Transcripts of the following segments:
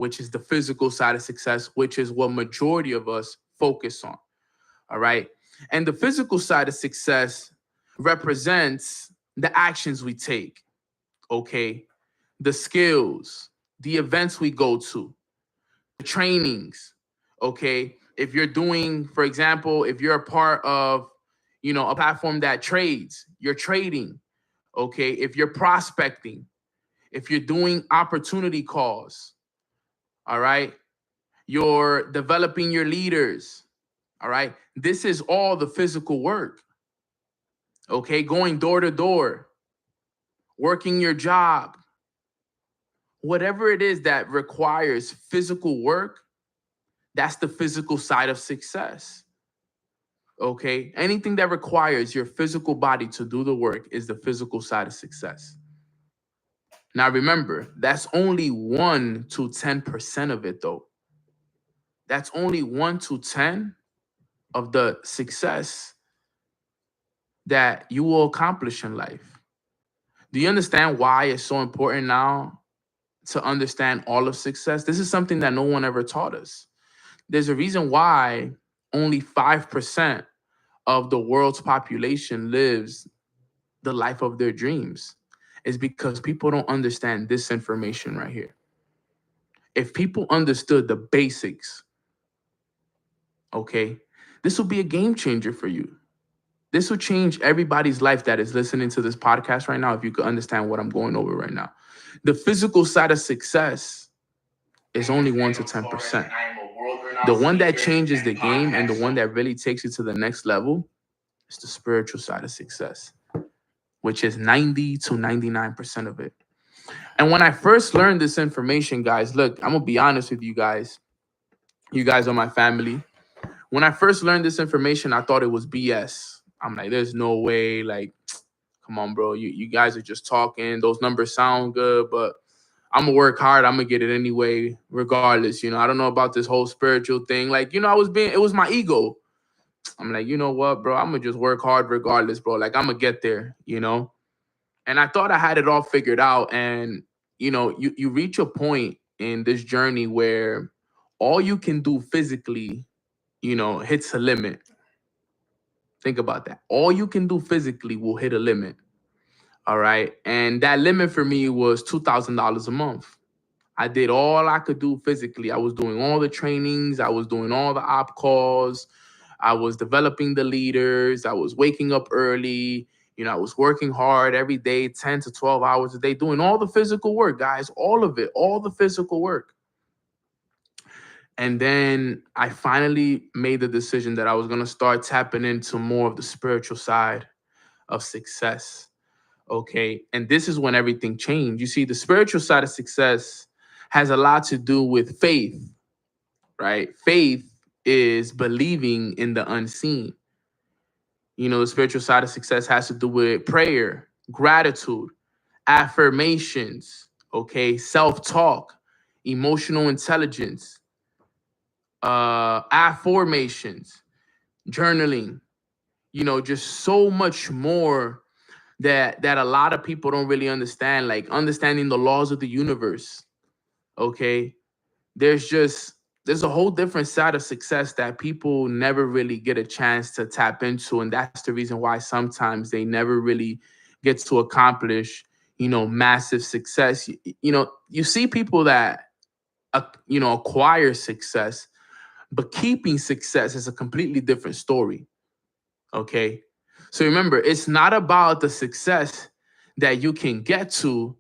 which is the physical side of success, which is what majority of us focus on. All right. And the physical side of success represents the actions we take, okay? The skills, the events we go to, the trainings, okay? If you're doing, for example, if you're a part of, a platform that trades, you're trading, okay? If you're prospecting, if you're doing opportunity calls, all right? You're developing your leaders, all right? This is all the physical work, okay? Going door to door, working your job, whatever it is that requires physical work, that's the physical side of success. Okay? Anything that requires your physical body to do the work is the physical side of success. Now remember, that's only 1 to 10% of it though. That's only 1 to 10 of the success that you will accomplish in life. Do you understand why it's so important now to understand all of success? This is something that no one ever taught us. There's a reason why only 5% of the world's population lives the life of their dreams. Is because people don't understand this information right here. If people understood the basics, okay, this will be a game changer for you. This will change everybody's life that is listening to this podcast right now if you could understand what I'm going over right now. The physical side of success is only 1 to 10%. The one that changes the game and the one that really takes you to the next level is the spiritual side of success, which is 90 to 99% of it. And when I first learned this information, guys, look, I'm going to be honest with you guys. You guys are my family. When I first learned this information, I thought it was BS. I'm like, there's no way. Like, come on, bro. You guys are just talking. Those numbers sound good, but I'm gonna work hard. I'm gonna get it anyway, regardless. I don't know about this whole spiritual thing. Like, it was my ego. I'm like, you know what, bro? I'm gonna just work hard regardless, bro. Like, I'm gonna get there. And I thought I had it all figured out. And, you reach a point in this journey where all you can do physically, hits a limit. Think about that. All you can do physically will hit a limit. All right. And that limit for me was $2,000 a month. I did all I could do physically. I was doing all the trainings. I was doing all the op calls. I was developing the leaders. I was waking up early. I was working hard every day, 10 to 12 hours a day, doing all the physical work, guys, all of it, all the physical work. And then I finally made the decision that I was going to start tapping into more of the spiritual side of success. Okay. And this is when everything changed. You see, the spiritual side of success has a lot to do with faith, right? Faith is believing in the unseen. The spiritual side of success has to do with prayer, gratitude, affirmations, okay, self-talk, emotional intelligence, affirmations, journaling, just so much more that a lot of people don't really understand, like understanding the laws of the universe. Okay. There's a whole different side of success that people never really get a chance to tap into. And that's the reason why sometimes they never really get to accomplish, massive success. You see people that, acquire success, but keeping success is a completely different story. Okay. So remember, it's not about the success that you can get to,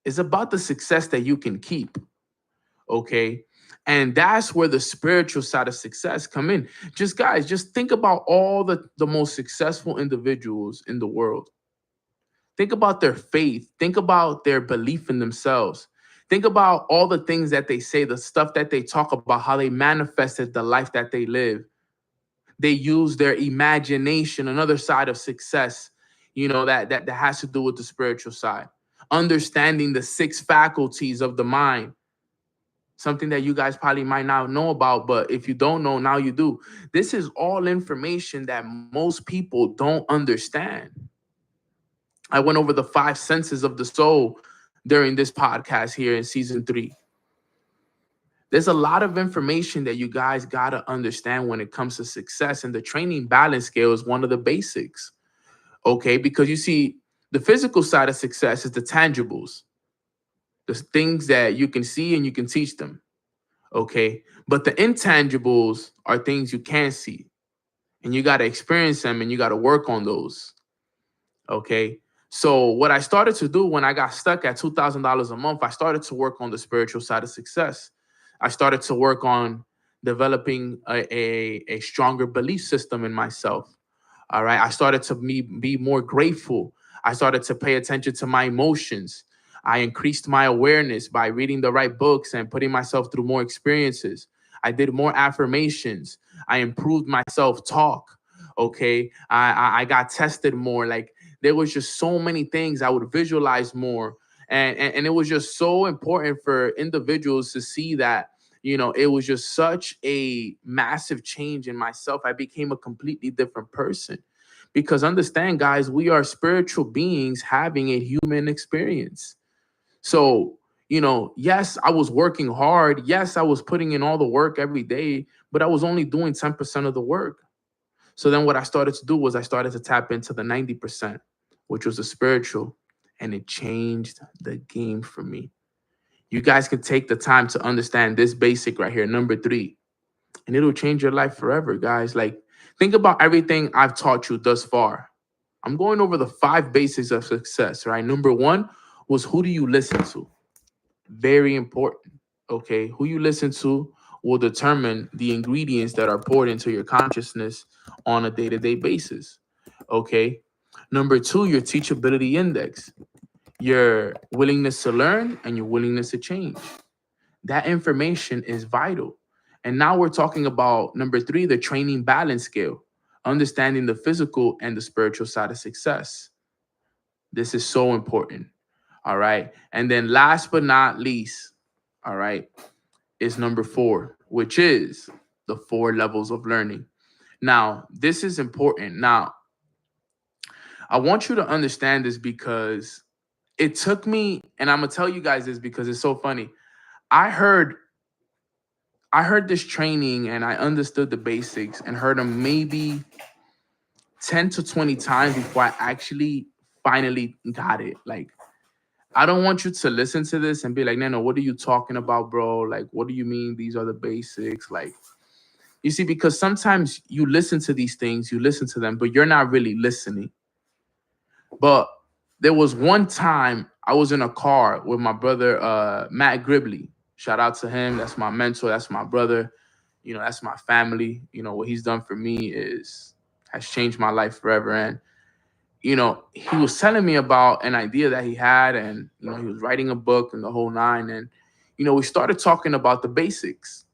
it's about the success that you can keep. Okay. And that's where the spiritual side of success come in. Just think about all the most successful individuals in the world. Think about their faith. Think about their belief in themselves. Think about all the things that they say, the stuff that they talk about, how they manifested the life that they live. They use their imagination, another side of success, that has to do with the spiritual side. Understanding the 6 faculties of the mind. Something that you guys probably might not know about, but if you don't know, now you do. This is all information that most people don't understand. I went over the 5 senses of the soul during this podcast here in season 3. There's a lot of information that you guys got to understand when it comes to success. And the training balance scale is one of the basics. Okay. Because you see, the physical side of success is the tangibles, the things that you can see and you can teach them. Okay. But the intangibles are things you can't see, and you got to experience them and you got to work on those. Okay. So what I started to do when I got stuck at $2,000 a month, I started to work on the spiritual side of success. I started to work on developing a stronger belief system in myself. All right. I started to be more grateful. I started to pay attention to my emotions. I increased my awareness by reading the right books and putting myself through more experiences. I did more affirmations. I improved my self-talk. Okay. I got tested more. Like, there was just so many things. I would visualize more. And it was just so important for individuals to see that, it was just such a massive change in myself. I became a completely different person. Because understand, guys, we are spiritual beings having a human experience. So, yes, I was working hard. Yes, I was putting in all the work every day, but I was only doing 10% of the work. So then what I started to do was I started to tap into the 90%, which was the spiritual, and it changed the game for me. You guys can take the time to understand this basic right here, number 3, and it'll change your life forever, guys. Like, think about everything I've taught you thus far. I'm going over the 5 basics of success, right? Number 1 was, who do you listen to? Very important. Okay. Who you listen to will determine the ingredients that are poured into your consciousness on a day-to-day basis. Okay. Number 2, your teachability index, your willingness to learn and your willingness to change. That information is vital. And now we're talking about number 3, the training balance scale, understanding the physical and the spiritual side of success. This is so important. All right. And then last but not least, all right, is number 4, which is the 4 levels of learning. Now, this is important. Now, I want you to understand this because it took me, and I'm gonna tell you guys this because it's so funny. I heard this training and I understood the basics and heard them maybe 10 to 20 times before I actually finally got it. Like, I don't want you to listen to this and be like, Nano, what are you talking about, bro? Like, what do you mean these are the basics? Like, you see, because sometimes you listen to these things, you listen to them, but you're not really listening. But there was one time I was in a car with my brother, Matt Gribley. Shout out to him. That's my mentor. That's my brother. That's my family. What he's done for me has changed my life forever. And he was telling me about an idea that he had, and he was writing a book and the whole nine. And we started talking about the basics.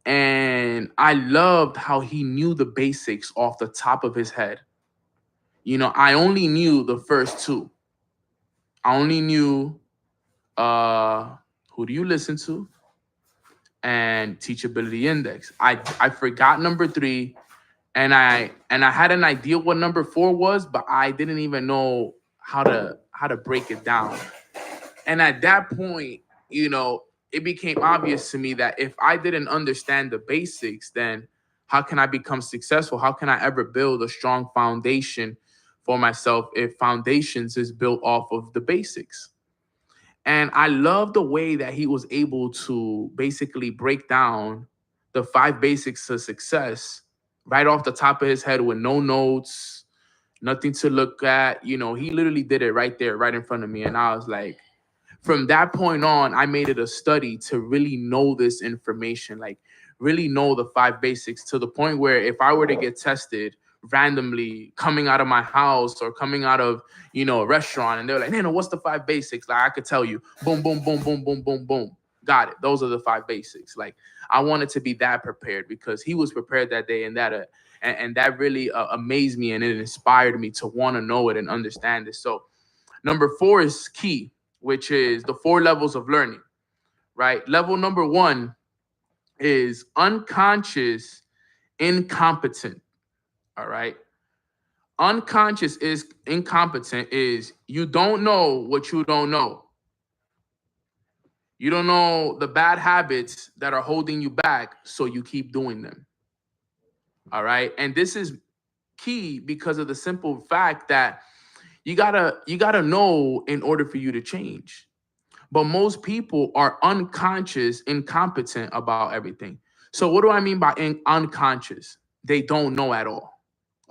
And I loved how he knew the basics off the top of his head. I only knew the first 2. I only knew who do you listen to and teachability index. I forgot number 3, and I had an idea what number 4 was, but I didn't even know how to break it down. And at that point, it became obvious to me that if I didn't understand the basics, then how can I become successful? How can I ever build a strong foundation for myself if foundations is built off of the basics? And I love the way that he was able to basically break down the 5 basics to success right off the top of his head with no notes, nothing to look at. He literally did it right there, right in front of me. And I was like, from that point on, I made it a study to really know this information, like really know the 5 basics, to the point where if I were to get tested randomly coming out of my house or coming out of, a restaurant, and they're like, Nano, what's the 5 basics? Like, I could tell you, boom, boom, boom, boom, boom, boom, boom. Got it. Those are the 5 basics. Like, I wanted to be that prepared because he was prepared that day, and that really amazed me, and it inspired me to want to know it and understand it. So number 4 is key, which is the 4 levels of learning, right? Level number 1 is unconscious incompetent. All right. Unconscious is incompetent is you don't know what you don't know. You don't know the bad habits that are holding you back, so you keep doing them. All right. And this is key because of the simple fact that you gotta know in order for you to change. But most people are unconscious, incompetent about everything. So what do I mean by unconscious? They don't know at all.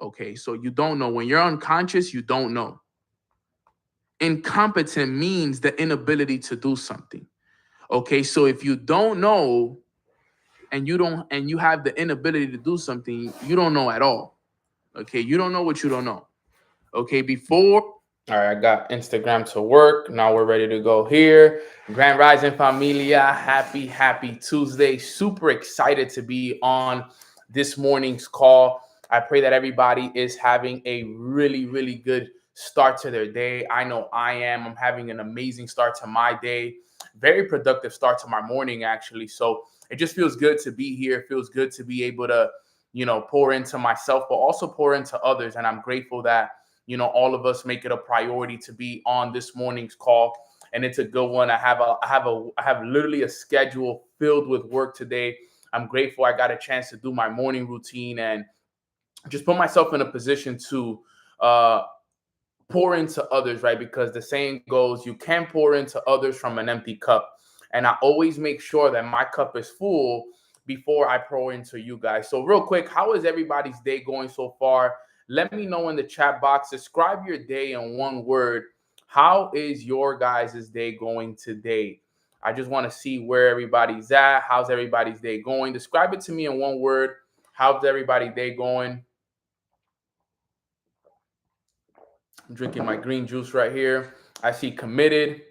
Okay, so you don't know. When you're unconscious, you don't know. Incompetent means the inability to do something. Okay, so if you don't know and you have the inability to do something, you don't know at all. Okay, you don't know what you don't know. Okay, before. All right, I got Instagram to work. Now we're ready to go here. Grand Rising Familia, happy Tuesday. Super excited to be on this morning's call. I pray that everybody is having a really good start to their day. I know I am. I'm having an amazing start to my day. Very productive start to my morning, actually. So it just feels good to be here. It feels good to be able to, pour into myself, but also pour into others. And I'm grateful that all of us make it a priority to be on this morning's call, and it's a good one. I have literally a schedule filled with work today. I'm grateful I got a chance to do my morning routine and just put myself in a position to pour into others, right? Because the saying goes, you can't pour into others from an empty cup. And I always make sure that my cup is full before I pour into you guys. So real quick, how is everybody's day going so far? Let me know in the chat box. Describe your day in one word. How is your guys' day going today? I just want to see where everybody's at. How's everybody's day going? Describe it to me in one word. How's everybody's day going? I'm drinking my green juice right here. I see committed,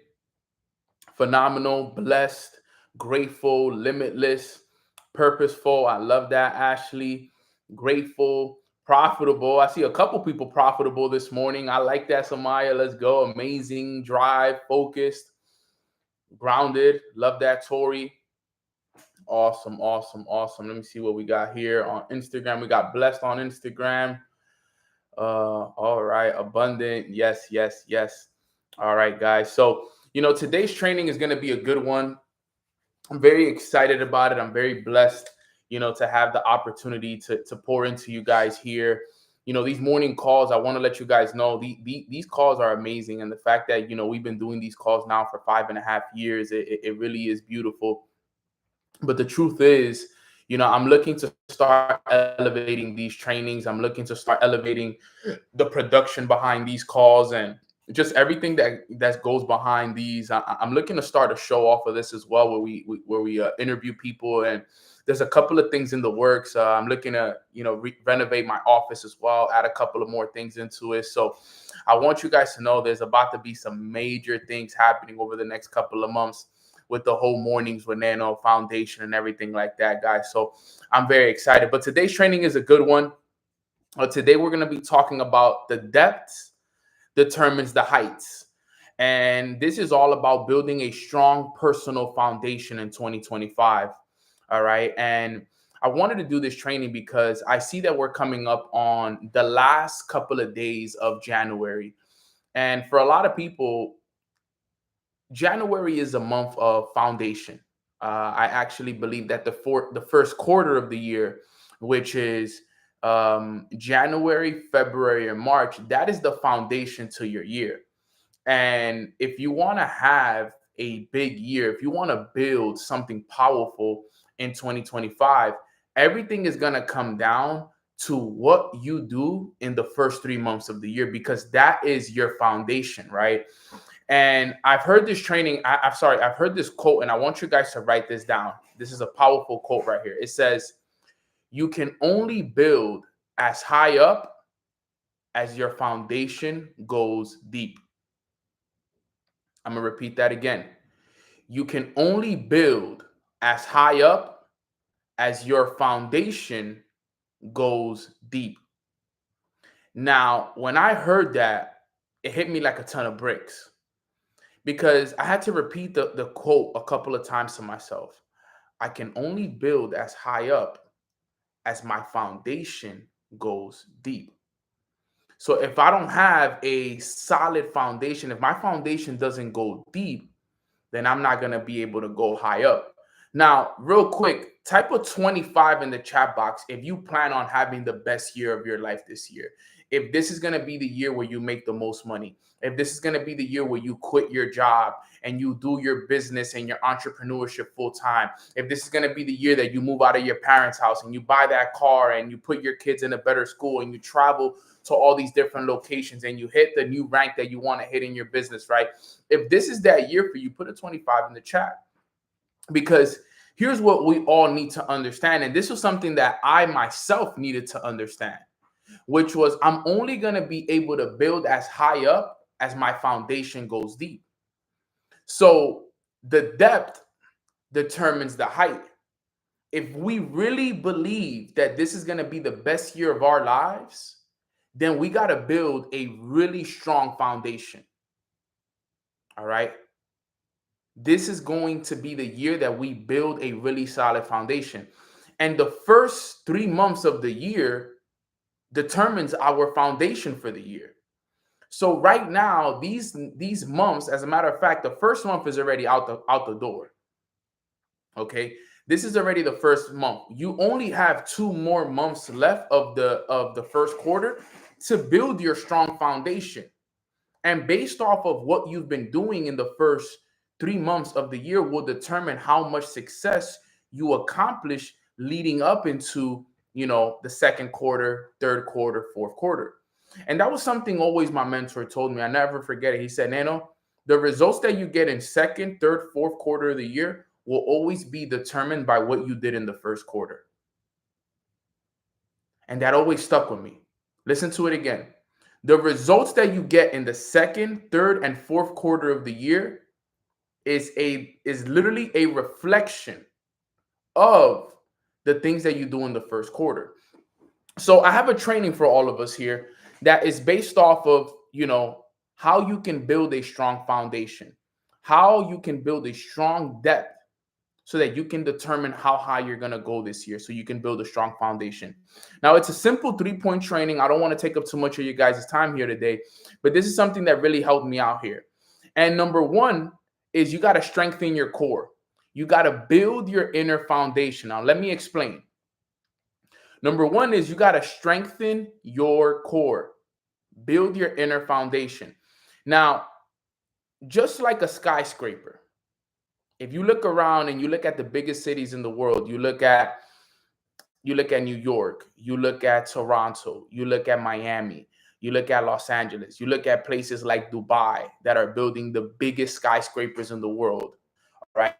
phenomenal, blessed, grateful, limitless, purposeful. I love that, Ashley. Grateful, profitable. I see a couple people profitable this morning. I like that, Samaya. Let's go. Amazing, drive, focused, grounded. Love that, Tori. Awesome. Let me see what we got here on Instagram. We got blessed on Instagram. All right, abundant. Yes. All right, guys. So, today's training is going to be a good one. I'm very excited about it. I'm very blessed, to have the opportunity to pour into you guys here. These morning calls, I want to let you guys know these calls are amazing. And the fact that, we've been doing these calls now for 5.5 years, it really is beautiful. But the truth is, I'm looking to start elevating these trainings. I'm looking to start elevating the production behind these calls and just everything that goes behind these. I'm looking to start a show off of this as well, where we interview people, and there's a couple of things in the works. I'm looking to renovate my office as well, add a couple of more things into it. So I want you guys to know there's about to be some major things happening over the next couple of months with the whole Mornings with Nano Foundation and everything like that, guys. So I'm very excited. But today's training is a good one. Today we're going to be talking about the depth determines the heights. And this is all about building a strong personal foundation in 2025. All right. And I wanted to do this training because I see that we're coming up on the last couple of days of January. And for a lot of people, January is a month of foundation. I actually believe that the first quarter of the year, which is January, February, and March, that is the foundation to your year. And if you want to have a big year, if you want to build something powerful in 2025, everything is going to come down to what you do in the first 3 months of the year, because that is your foundation, right? And I've heard this training. I've heard this quote, and I want you guys to write this down. This is a powerful quote right here. It says, "You can only build as high up as your foundation goes deep." I'm going to repeat that again. You can only build as high up as your foundation goes deep. Now, when I heard that, it hit me like a ton of bricks, because I had to repeat the quote a couple of times to myself. I can only build as high up as my foundation goes deep. So if I don't have a solid foundation, if my foundation doesn't go deep, then I'm not going to be able to go high up. Now, real quick, type of 25 in the chat box if you plan on having the best year of your life this year. If this is going to be the year where you make the most money, if this is going to be the year where you quit your job and you do your business and your entrepreneurship full time, if this is going to be the year that you move out of your parents' house and you buy that car and you put your kids in a better school and you travel to all these different locations and you hit the new rank that you want to hit in your business, right? If this is that year for you, put a 25 in the chat. Because here's what we all need to understand. And this was something that I myself needed to understand, which was I'm only going to be able to build as high up as my foundation goes deep. So the depth determines the height. If we really believe that this is going to be the best year of our lives, then we got to build a really strong foundation. All right. This is going to be the year that we build a really solid foundation. And the first 3 months of the year determines our foundation for the year. So right now, these months, as a matter of fact, the first month is already out the door. Okay. This is already the first month. You only have 2 more months left of the first quarter to build your strong foundation. And based off of what you've been doing in the first 3 months of the year will determine how much success you accomplish leading up into, the second quarter, third quarter, fourth quarter. And that was something always my mentor told me. I never forget it. He said, Nano, the results that you get in second, third, fourth quarter of the year will always be determined by what you did in the first quarter. And that always stuck with me. Listen to it again. The results that you get in the second, third, and fourth quarter of the year is literally a reflection of the things that you do in the first quarter. So I have a training for all of us here that is based off of, how you can build a strong foundation, how you can build a strong depth so that you can determine how high you're going to go this year so you can build a strong foundation. Now, it's a simple 3-point training. I don't want to take up too much of you guys' time here today, but this is something that really helped me out here. And number 1 is you got to strengthen your core. You got to build your inner foundation. Now, let me explain. Number 1 is you got to strengthen your core. Build your inner foundation. Now, just like a skyscraper, if you look around and you look at the biggest cities in the world, you look at New York, you look at Toronto, you look at Miami, you look at Los Angeles, you look at places like Dubai that are building the biggest skyscrapers in the world, right?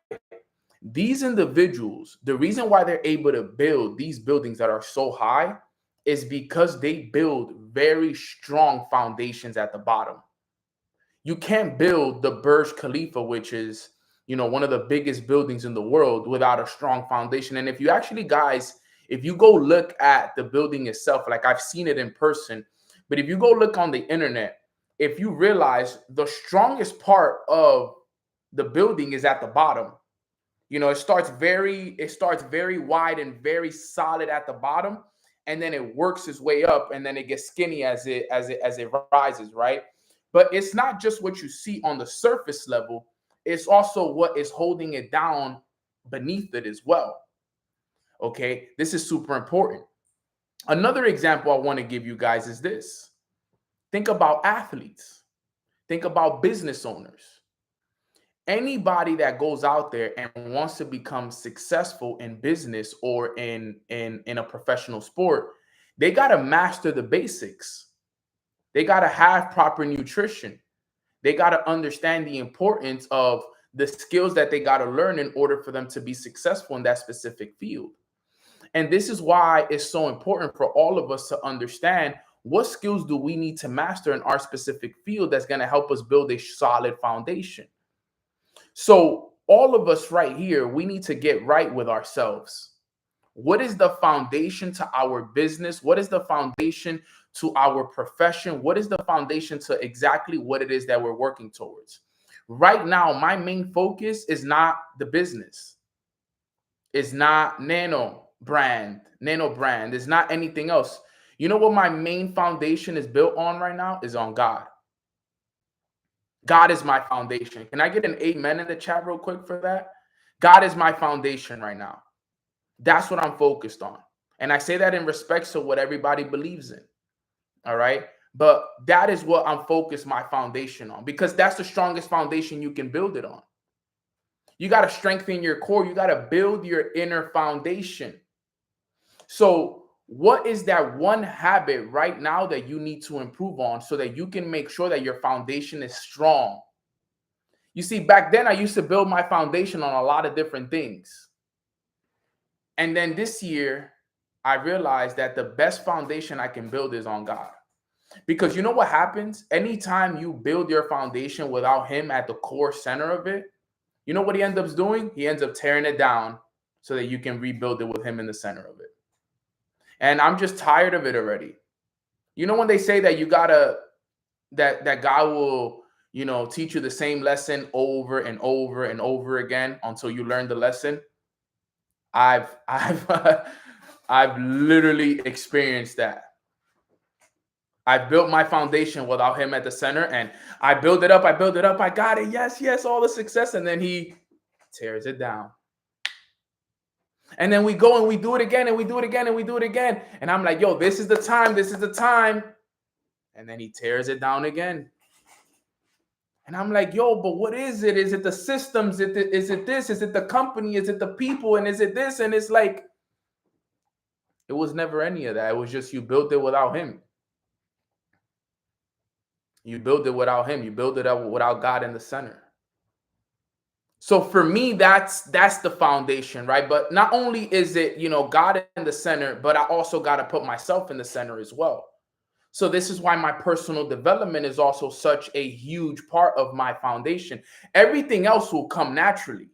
These individuals, the reason why they're able to build these buildings that are so high is because they build very strong foundations at the bottom. You can't build the Burj Khalifa, which is, one of the biggest buildings in the world, without a strong foundation. And if you actually, guys, if you go look at the building itself, like I've seen it in person, but if you go look on the internet, if you realize the strongest part of the building is at the bottom. It starts very wide and very solid at the bottom, and then it works its way up, and then it gets skinny as it rises, right? But it's not just what you see on the surface level. It's also what is holding it down beneath it as well. Okay, this is super important. Another example I want to give you guys is this. Think about athletes. Think about business owners. Anybody that goes out there and wants to become successful in business or in a professional sport, they got to master the basics. They got to have proper nutrition. They got to understand the importance of the skills that they got to learn in order for them to be successful in that specific field. And this is why it's so important for all of us to understand what skills do we need to master in our specific field that's going to help us build a solid foundation. So all of us right here, we need to get right with ourselves. What is the foundation to our business? What is the foundation to our profession? What is the foundation to exactly what it is that we're working towards? Right now, my main focus is not the business. It's not Nano brand. It's not anything else. You know what my main foundation is built on right now? Is on God. God is my foundation. Can I get an amen in the chat real quick for that? God is my foundation right now. That's what I'm focused on. And I say that in respect to what everybody believes in. All right. But that is what I'm focused my foundation on, because that's the strongest foundation you can build it on. You got to strengthen your core. You got to build your inner foundation. So, what is that one habit right now that you need to improve on so that you can make sure that your foundation is strong? You see, back then I used to build my foundation on a lot of different things. And then this year, I realized that the best foundation I can build is on God. Because you know what happens? Anytime you build your foundation without Him at the core center of it, you know what He ends up doing? He ends up tearing it down so that you can rebuild it with Him in the center of it. And I'm just tired of it already. You know, when they say that you gotta, that God will, teach you the same lesson over and over and over again until you learn the lesson. I've I've literally experienced that. I built my foundation without Him at the center, and I build it up, I got it, yes, all the success, and then He tears it down. And then we go and we do it again, and we do it again, and we do it again. And I'm like, yo, this is the time. And then He tears it down again. And I'm like, yo, but what is it? Is it the systems? Is it this? Is it the company? Is it the people? And is it this? And it's like, it was never any of that. It was just you built it without Him. You build it without Him. You build it up without God in the center. So for me, that's the foundation, right? But not only is it, God in the center, but I also got to put myself in the center as well. So this is why my personal development is also such a huge part of my foundation. Everything else will come naturally.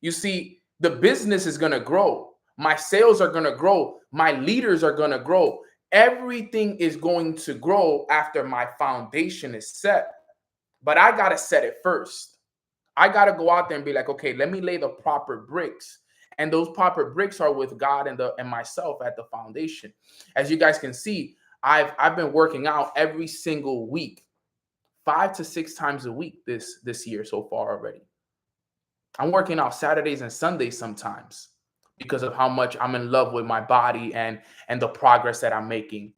You see, the business is going to grow. My sales are going to grow. My leaders are going to grow. Everything is going to grow after my foundation is set. But I got to set it first. I got to go out there and be like, okay, let me lay the proper bricks. And those proper bricks are with God and myself at the foundation. As you guys can see, I've been working out every single week, 5 to 6 times a week this year so far already. I'm working out Saturdays and Sundays sometimes because of how much I'm in love with my body and the progress that I'm making.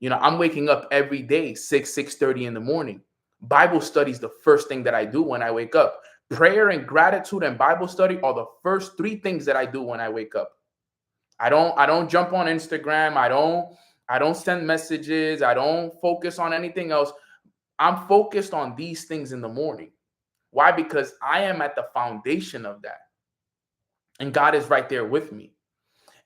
I'm waking up every day, 6:30 in the morning. Bible study is the first thing that I do when I wake up. Prayer and gratitude and Bible study are the first 3 things that I do when I wake up. I don't jump on Instagram. I don't send messages. I don't focus on anything else. I'm focused on these things in the morning. Why? Because I am at the foundation of that. And God is right there with me.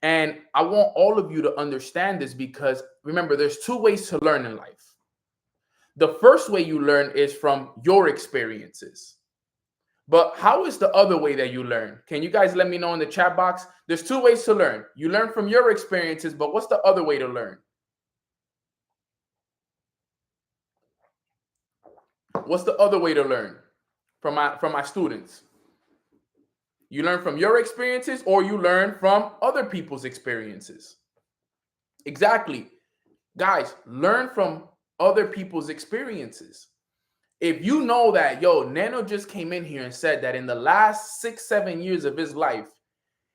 And I want all of you to understand this, because remember, there's 2 ways to learn in life. The first way you learn is from your experiences. But how is the other way that you learn? Can you guys let me know in the chat box? There's 2 ways to learn. You learn from your experiences, but what's the other way to learn? What's the other way to learn from my students? You learn from your experiences, or you learn from other people's experiences. Exactly. Guys, learn from other people's experiences. If you know that, Nano just came in here and said that in the last 6-7 years of his life,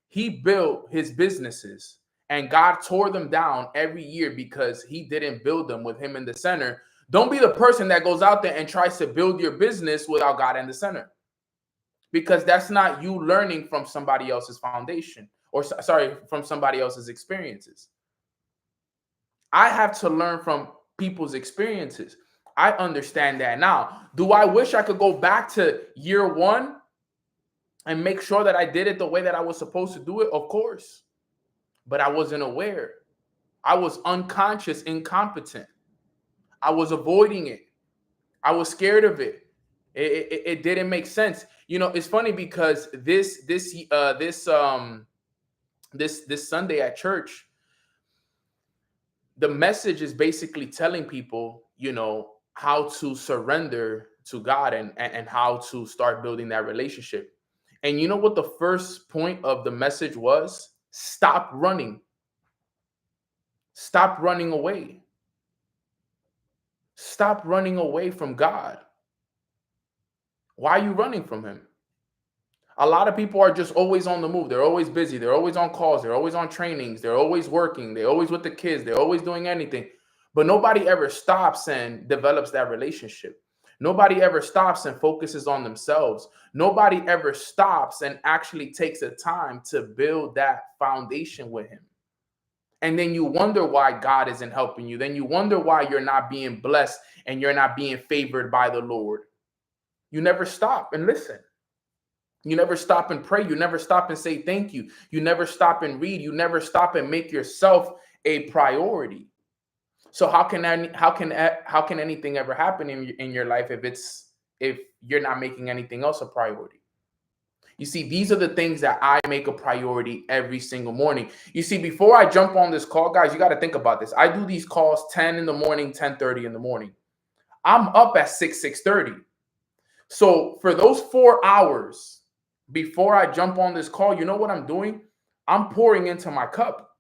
he built his businesses and God tore them down every year because he didn't build them with Him in the center. Don't be the person that goes out there and tries to build your business without God in the center, because that's not you learning from somebody else's foundation, or from somebody else's experiences. I have to learn from people's experiences. I understand that now. Do I wish I could go back to year 1 and make sure that I did it the way that I was supposed to do it? Of course. But I wasn't aware. I was unconscious, incompetent. I was avoiding it. I was scared of it. It didn't make sense. It's funny because this Sunday at church, the message is basically telling people, how to surrender to God and how to start building that relationship. And you know what the first point of the message was? Stop running. Stop running away. Stop running away from God. Why are you running from him? A lot of people are just always on the move. They're always busy. They're always on calls. They're always on trainings. They're always working. They're always with the kids. They're always doing anything. But nobody ever stops and develops that relationship. Nobody ever stops and focuses on themselves. Nobody ever stops and actually takes the time to build that foundation with him. And then you wonder why God isn't helping you. Then you wonder why you're not being blessed and you're not being favored by the Lord. You never stop and listen. You never stop and pray. You never stop and say thank you. You never stop and read. You never stop and make yourself a priority. So how can anything ever happen in your life if you're not making anything else a priority? You see, these are the things that I make a priority every single morning. You see, before I jump on this call, guys, you got to think about this. I do these calls 10 in the morning, 10:30 in the morning. I'm up at 6:30. So for those 4 hours before I jump on this call, you know what I'm doing? I'm pouring into my cup.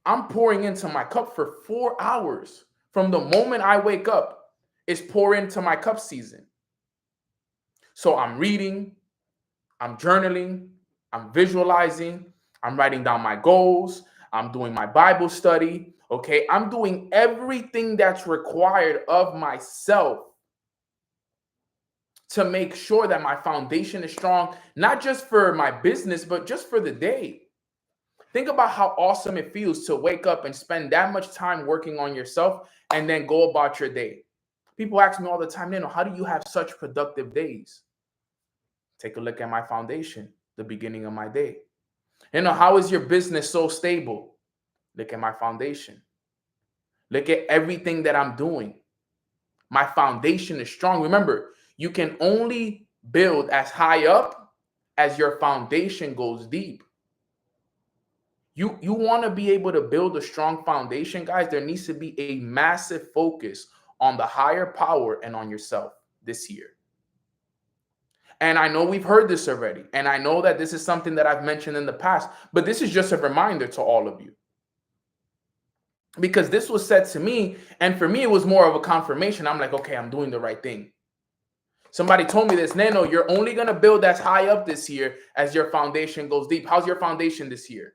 I'm pouring into my cup for 4 hours. From the moment I wake up, it's pour into my cup season. So I'm reading, I'm journaling, I'm visualizing, I'm writing down my goals, I'm doing my Bible study, okay? I'm doing everything that's required of myself to make sure that my foundation is strong, not just for my business, but just for the day. Think about how awesome it feels to wake up and spend that much time working on yourself and then go about your day. People ask me all the time, Nano, how do you have such productive days? Take a look at my foundation, the beginning of my day. How is your business so stable? Look at my foundation. Look at everything that I'm doing. My foundation is strong. Remember, you can only build as high up as your foundation goes deep. You want to be able to build a strong foundation, guys. There needs to be a massive focus on the higher power and on yourself this year. And I know we've heard this already. And I know that this is something that I've mentioned in the past, but this is just a reminder to all of you. Because this was said to me, and for me, it was more of a confirmation. I'm like, okay, I'm doing the right thing. Somebody told me this, Nano, you're only going to build as high up this year as your foundation goes deep. How's your foundation this year?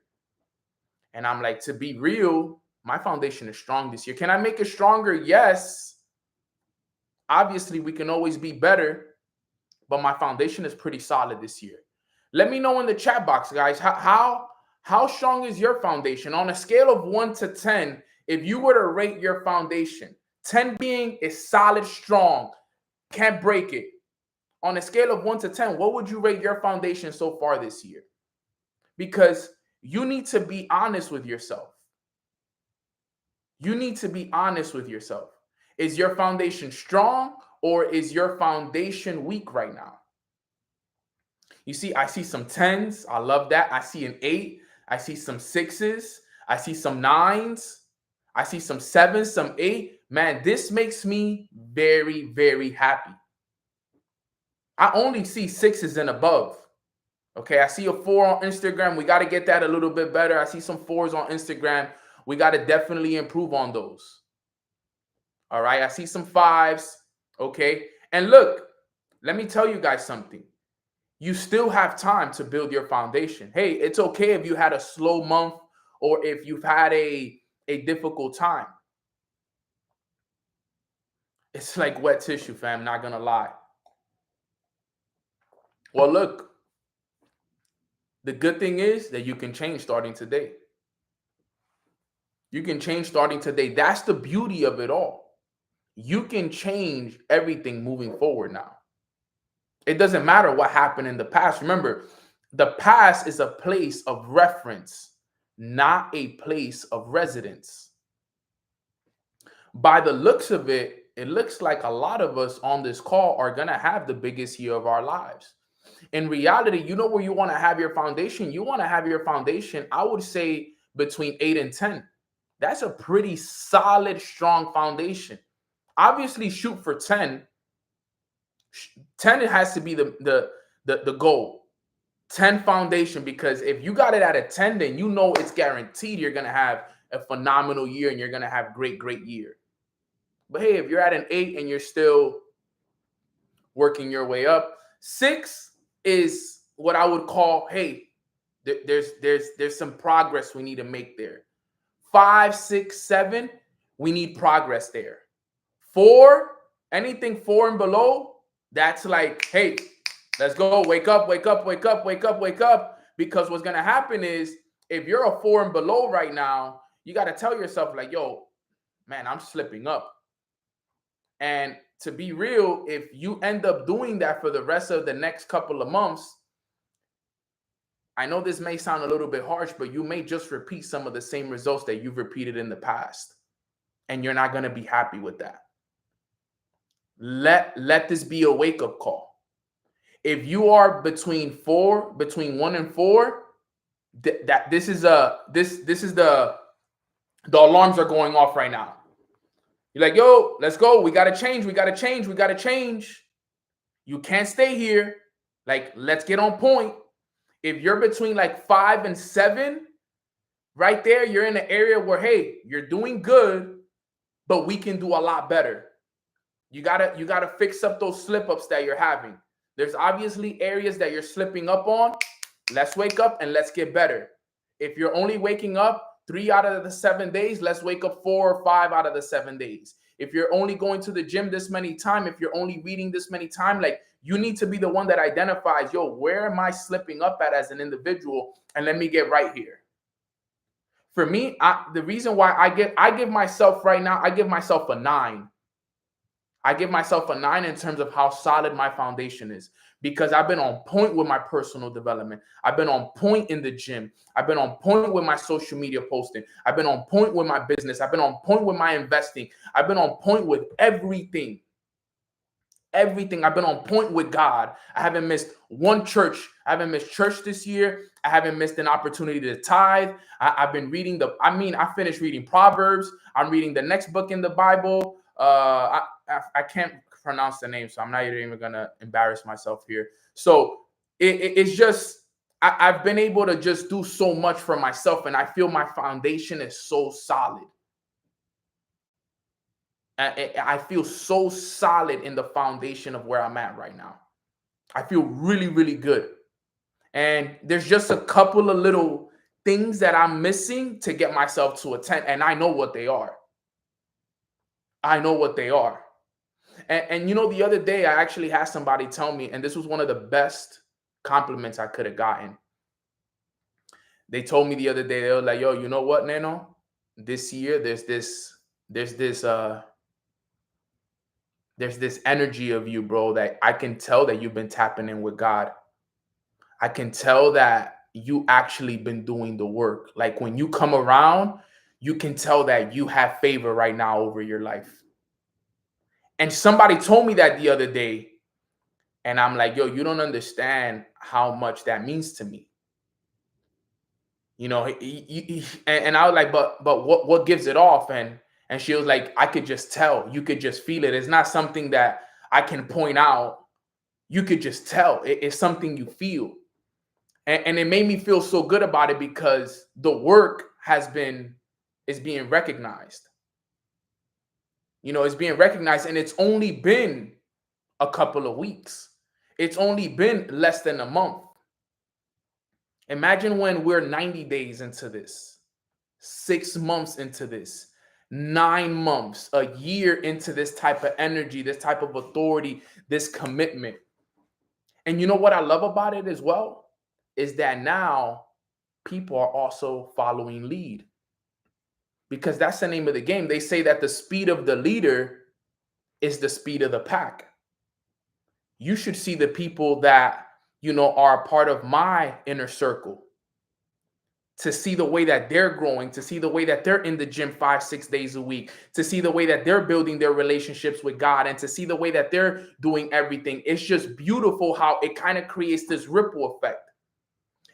And I'm like, to be real, my foundation is strong this year. Can I make it stronger? Yes. Obviously, we can always be better, but my foundation is pretty solid this year. Let me know in the chat box, guys, how strong is your foundation? On a scale of 1 to 10, if you were to rate your foundation, 10 being is solid, strong, can't break it. On a scale of 1 to 10, what would you rate your foundation so far this year? Because you need to be honest with yourself. You need to be honest with yourself. Is your foundation strong or is your foundation weak right now? You see, I see some 10s. I love that. I see an 8. I see some 6s. I see some 9s. I see some 7s, some 8. Man, this makes me very, very happy. I only see 6s and above. Okay, I see a 4 on Instagram. We got to get that a little bit better. I see some 4s on Instagram. We got to definitely improve on those. All right, I see some 5s. Okay, and look, let me tell you guys something. You still have time to build your foundation. Hey, it's okay if you had a slow month or if you've had a difficult time. It's like wet tissue, fam, not gonna lie. Well, look, the good thing is that you can change starting today. You can change starting today. That's the beauty of it all. You can change everything moving forward now. It doesn't matter what happened in the past. Remember, the past is a place of reference, not a place of residence. By the looks of it, it looks like a lot of us on this call are going to have the biggest year of our lives. In reality, you know where you want to have your foundation? You want to have your foundation, I would say, between 8 and 10. That's a pretty solid, strong foundation. Obviously, shoot for 10. 10 it has to be the goal. 10 foundation, because if you got it at a 10, then you know it's guaranteed you're going to have a phenomenal year and you're going to have great year. But hey, if you're at an 8 and you're still working your way up. 6 is what I would call, hey, there's some progress we need to make there. 5, 6, 7, we need progress there. 4, anything 4 and below, that's like, hey, let's go, wake up, wake up, wake up, wake up, wake up. Because what's gonna happen is, if you're a 4 and below right now, you got to tell yourself like, yo, man, I'm slipping up. And to be real, if you end up doing that for the rest of the next couple of months, I know this may sound a little bit harsh, but you may just repeat some of the same results that you've repeated in the past. And you're not going to be happy with that. Let this be a wake-up call. If you are between 1 and 4, this is the alarms are going off right now. You're like, yo, let's go. We got to change. We got to change. We got to change. You can't stay here. Like, let's get on point. If you're between like 5 and 7, right there, you're in an area where, hey, you're doing good, but we can do a lot better. You gotta fix up those slip-ups that you're having. There's obviously areas that you're slipping up on. Let's wake up and let's get better. If you're only waking up 3 out of the 7 days, let's wake up 4 or 5 out of the 7 days. If you're only going to the gym this many times, if you're only reading this many times, like, you need to be the one that identifies, yo, where am I slipping up at as an individual? And let me get right here. For me, the reason why I give myself right now, I give myself a 9. I give myself a 9 in terms of how solid my foundation is, because I've been on point with my personal development. I've been on point in the gym. I've been on point with my social media posting. I've been on point with my business. I've been on point with my investing. I've been on point with everything. Everything. I've been on point with God. I haven't missed one church. I haven't missed church this year. I haven't missed an opportunity to tithe. I've been reading I finished reading Proverbs. I'm reading the next book in the Bible. I can't pronounce the name, so I'm not even gonna embarrass myself here. So it's just I've been able to just do so much for myself, and I feel my foundation is so solid. I feel so solid in the foundation of where I'm at right now. I feel really, really good. And there's just a couple of little things that I'm missing to get myself to a 10, and I know what they are. I know what they are. And you know, the other day, I actually had somebody tell me, and this was one of the best compliments I could have gotten. They told me the other day, they were like, yo, you know what, Nano? This year, there's this energy of you, bro, that I can tell that you've been tapping in with God. I can tell that you actually been doing the work. Like, when you come around, you can tell that you have favor right now over your life. And somebody told me that the other day, and I'm like, yo, you don't understand how much that means to me. You know, and I was like, but what gives it off? And she was like, I could just tell. You could just feel it. It's not something that I can point out. You could just tell. It's something you feel. And it made me feel so good about it, because the work is being recognized. You know, it's being recognized, and it's only been a couple of weeks. It's only been less than a month. Imagine when we're 90 days into this, 6 months into this, 9 months, a year into this type of energy, this type of authority, this commitment. And you know what I love about it as well? Is that now people are also following lead. Because that's the name of the game. They say that the speed of the leader is the speed of the pack. You should see the people that, you know, are a part of my inner circle, to see the way that they're growing, to see the way that they're in the gym 5-6 days a week, to see the way that they're building their relationships with God, and to see the way that they're doing everything. It's just beautiful how it kind of creates this ripple effect.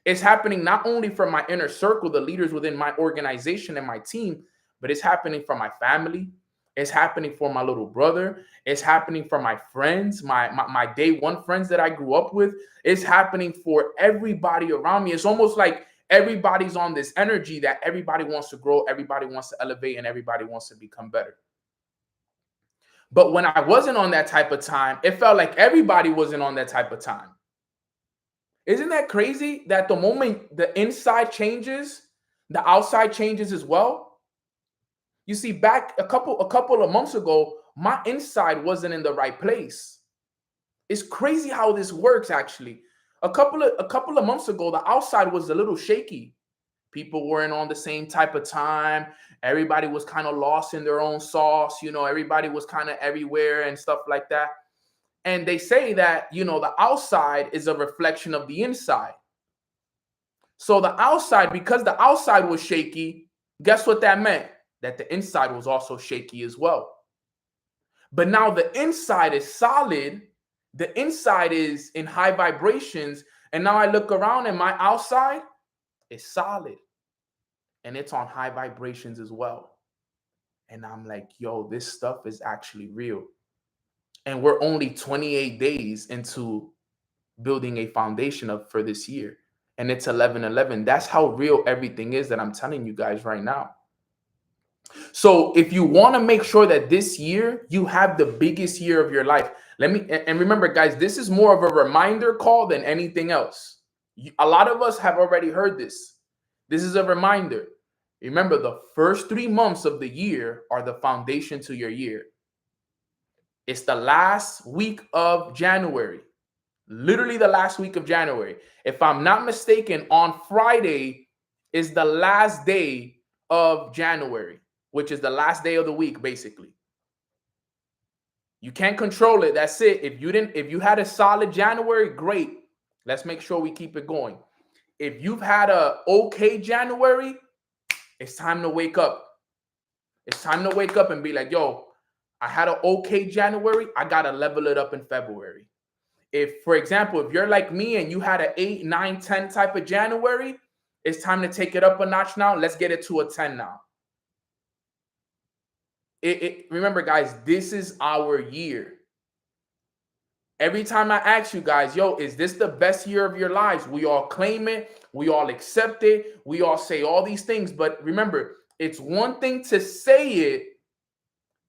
It's happening not only from my inner circle, the leaders within my organization and my team, but it's happening from my family. It's happening for my little brother. It's happening for my friends, my day one friends that I grew up with. It's happening for everybody around me. It's almost like everybody's on this energy that everybody wants to grow, everybody wants to elevate, and everybody wants to become better. But when I wasn't on that type of time, it felt like everybody wasn't on that type of time. Isn't that crazy that the moment the inside changes, the outside changes as well? You see, back a couple of months ago, my inside wasn't in the right place. It's crazy how this works actually. A couple of months ago, the outside was a little shaky. People weren't on the same type of time. Everybody was kind of lost in their own sauce. Everybody was kind of everywhere and stuff like that. And they say that, the outside is a reflection of the inside. So the outside, because the outside was shaky, guess what that meant? That the inside was also shaky as well. But now the inside is solid. The inside is in high vibrations. And now I look around and my outside is solid. And it's on high vibrations as well. And I'm like, yo, this stuff is actually real. And we're only 28 days into building a foundation for this year. And it's 11/11. That's how real everything is that I'm telling you guys right now. So if you want to make sure that this year you have the biggest year of your life, and remember, guys, this is more of a reminder call than anything else. A lot of us have already heard this. This is a reminder. Remember, the first 3 months of the year are the foundation to your year. It's the last week of January, literally the last week of January. If I'm not mistaken, on Friday is the last day of January, which is the last day of the week, basically. You can't control it. That's it. If you had a solid January, great. Let's make sure we keep it going. If you've had a okay January, it's time to wake up. It's time to wake up and be like, yo, I had an okay January. I got to level it up in February. If, for example, if you're like me and you had an 8, 9, 10 type of January, it's time to take it up a notch now. Let's get it to a 10 now. Remember, guys, this is our year. Every time I ask you guys, yo, is this the best year of your lives? We all claim it. We all accept it. We all say all these things. But remember, it's one thing to say it.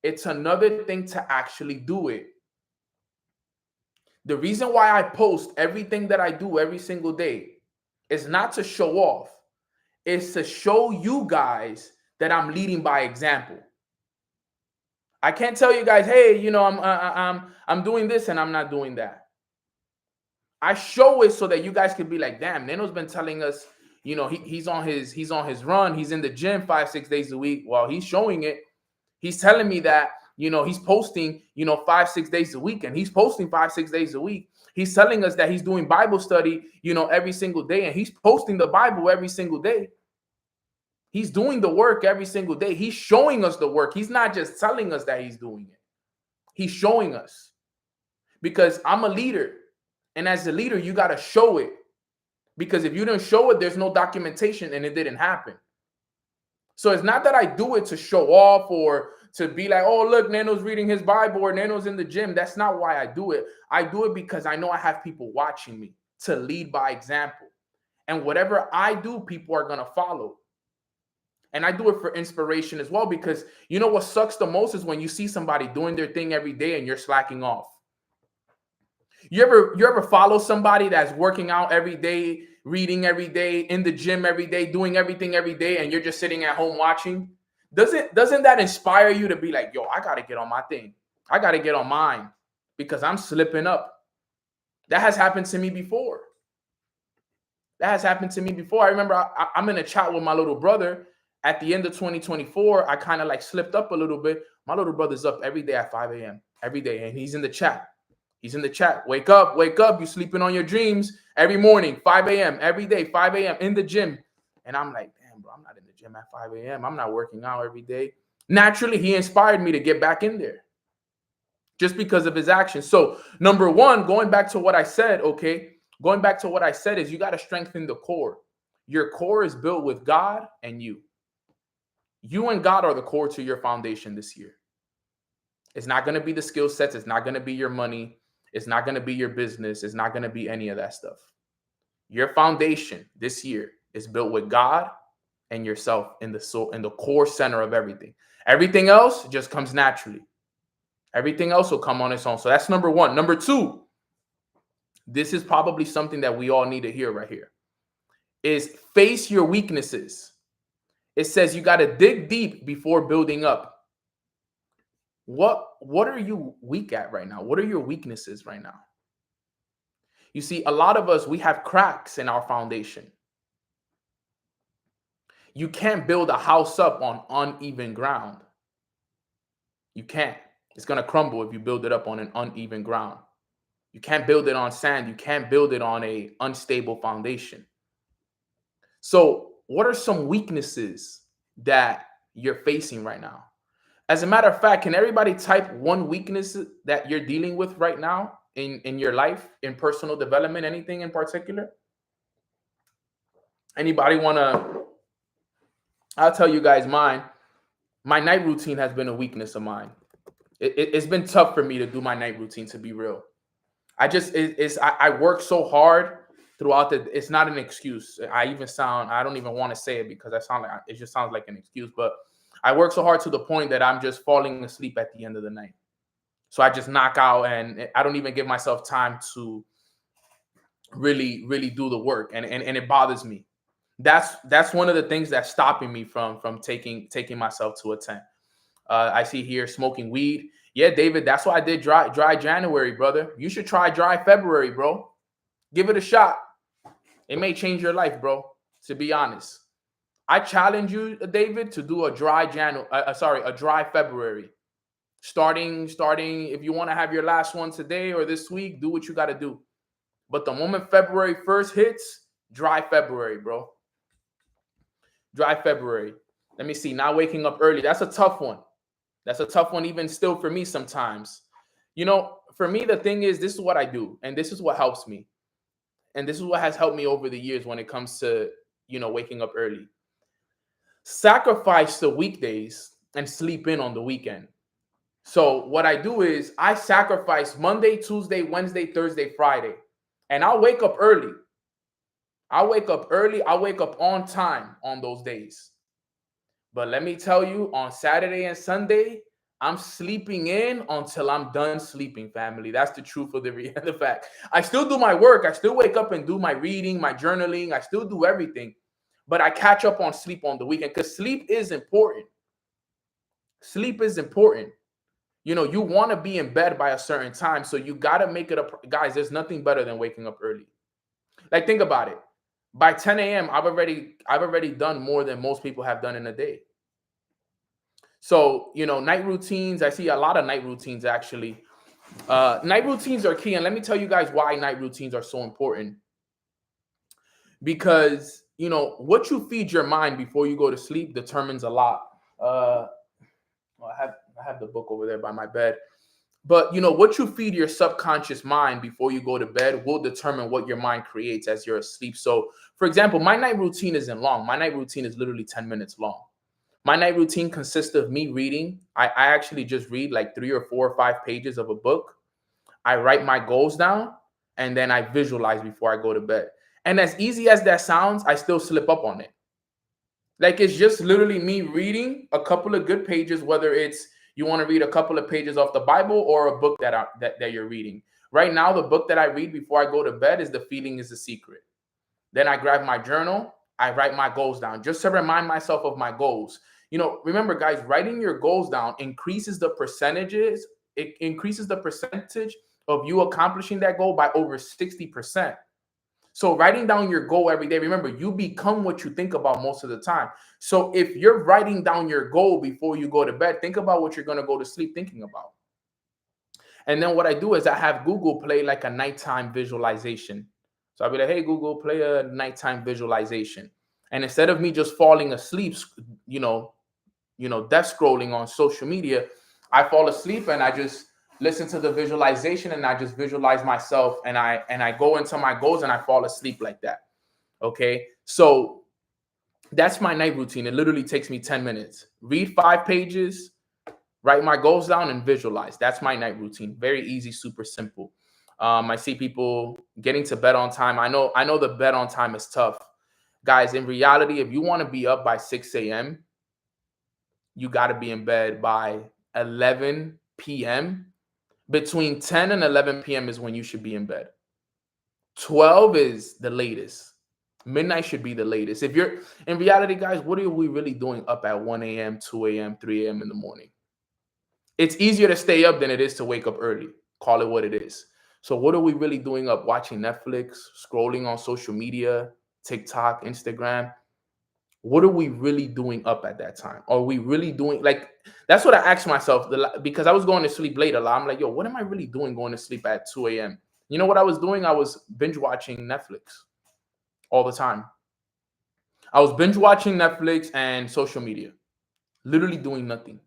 It's another thing to actually do it. The reason why I post everything that I do every single day is not to show off. It's to show you guys that I'm leading by example. I can't tell you guys, hey, I'm doing this and I'm not doing that. I show it so that you guys can be like, damn, Nano's been telling us, he's on his run. He's in the gym 5-6 days a week. Well, he's showing it. He's telling me that, he's posting, 5-6 days a week, and he's posting 5-6 days a week. He's telling us that he's doing Bible study, every single day, and he's posting the Bible every single day. He's doing the work every single day. He's showing us the work. He's not just telling us that he's doing it. He's showing us. Because I'm a leader. And as a leader, you got to show it. Because if you didn't show it, there's no documentation and it didn't happen. So it's not that I do it to show off or to be like, oh, look, Nano's reading his Bible or Nano's in the gym. That's not why I do it. I do it because I know I have people watching me to lead by example. And whatever I do, people are going to follow. And I do it for inspiration as well, because what sucks the most is when you see somebody doing their thing every day and you're slacking off. You ever follow somebody that's working out every day, reading every day, in the gym every day, doing everything every day, and you're just sitting at home watching? Doesn't that inspire you to be like, yo, I got to get on my thing. I got to get on mine because I'm slipping up. That has happened to me before. I remember I'm in a chat with my little brother. At the end of 2024, I kind of like slipped up a little bit. My little brother's up every day at 5 a.m. every day, and he's in the chat. Wake up. You sleeping on your dreams every morning, 5 a.m. every day, 5 a.m. in the gym. And I'm like, damn, bro, I'm not in the gym at 5 a.m. I'm not working out every day. Naturally, he inspired me to get back in there just because of his actions. So number one, going back to what I said is you got to strengthen the core. Your core is built with God and you. You and God are the core to your foundation this year. It's not going to be the skill sets. It's not going to be your money. It's not going to be your business. It's not going to be any of that stuff. Your foundation this year is built with God and yourself in the core center of everything. Everything else just comes naturally. Everything else will come on its own. So that's number one. Number two, this is probably something that we all need to hear right here, is face your weaknesses. It says you got to dig deep before building up. What are you weak at right now? What are your weaknesses right now? You see, a lot of us, we have cracks in our foundation. You can't build a house up on uneven ground. You can't. It's going to crumble if you build it up on an uneven ground. You can't build it on sand. You can't build it on an unstable foundation. So what are some weaknesses that you're facing right now? As a matter of fact, can everybody type one weakness that you're dealing with right now in your life, in personal development, anything in particular? Anybody want to? I'll tell you guys mine. My night routine has been a weakness of mine. It's been tough for me to do my night routine, to be real. I work so hard throughout it's not an excuse. I don't even want to say it because it just sounds like an excuse, but I work so hard to the point that I'm just falling asleep at the end of the night. So I just knock out and I don't even give myself time to really, really do the work. And it bothers me. That's one of the things that's stopping me from taking myself to a 10. I see here smoking weed. Yeah, David, that's why I did dry January, brother. You should try dry February, bro. Give it a shot. It may change your life, bro, to be honest. I challenge you, David, to do a dry February. Starting, if you want to have your last one today or this week, do what you got to do. But the moment February 1st hits, dry February, bro. Dry February. Let me see. Not waking up early. That's a tough one. That's a tough one even still for me sometimes. You know, for me, the thing is, this is what I do. And this is what helps me. And this is what has helped me over the years when it comes to, waking up early. Sacrifice the weekdays and sleep in on the weekend. So what I do is I sacrifice Monday, Tuesday, Wednesday, Thursday, Friday. And I'll wake up early. I'll wake up on time on those days. But let me tell you, on Saturday and Sunday, I'm sleeping in until I'm done sleeping, family. That's the truth of the fact. I still do my work. I still wake up and do my reading, my journaling. I still do everything. But I catch up on sleep on the weekend because sleep is important. Sleep is important. You want to be in bed by a certain time. So you got to make it up. Guys, there's nothing better than waking up early. Like, think about it. By 10 a.m., I've already done more than most people have done in a day. So, night routines, I see a lot of night routines, actually. Night routines are key. And let me tell you guys why night routines are so important. Because, what you feed your mind before you go to sleep determines a lot. I have the book over there by my bed. But, what you feed your subconscious mind before you go to bed will determine what your mind creates as you're asleep. So, for example, my night routine isn't long. My night routine is literally 10 minutes long. My night routine consists of me reading. I actually just read like 3 or 4 or 5 pages of a book. I write my goals down, and then I visualize before I go to bed. And as easy as that sounds, I still slip up on it. Like, it's just literally me reading a couple of good pages, whether it's you want to read a couple of pages off the Bible or a book that you're reading. Right now, the book that I read before I go to bed is The Feeling is a Secret. Then I grab my journal. I write my goals down just to remind myself of my goals. Remember, guys, writing your goals down increases the percentages. It increases the percentage of you accomplishing that goal by over 60%. So writing down your goal every day, remember, you become what you think about most of the time. So if you're writing down your goal before you go to bed, think about what you're going to go to sleep thinking about. And then what I do is I have Google play like a nighttime visualization. So I'll be like, hey, Google, play a nighttime visualization. And instead of me just falling asleep, death scrolling on social media, I fall asleep and I just listen to the visualization and I just visualize myself and I go into my goals and I fall asleep like that. Okay. So that's my night routine. It literally takes me 10 minutes. Read 5 pages, write my goals down and visualize. That's my night routine. Very easy, super simple. I see people getting to bed on time. I know the bed on time is tough. Guys, in reality, if you want to be up by 6 a.m., you got to be in bed by 11 p.m., between 10 and 11 p.m. is when you should be in bed. 12 is the latest. Midnight should be the latest. If you're in reality, guys, what are we really doing up at 1 a.m., 2 a.m., 3 a.m. in the morning? It's easier to stay up than it is to wake up early. Call it what it is. So what are we really doing up? Watching Netflix, scrolling on social media, TikTok, Instagram. What are we really doing up at that time? Are we really doing, like, that's what I asked myself because I was going to sleep late a lot. I'm like, yo, what am I really doing going to sleep at 2 a.m.? You know what I was doing? I was binge watching Netflix all the time. I was binge watching Netflix and social media, literally doing nothing.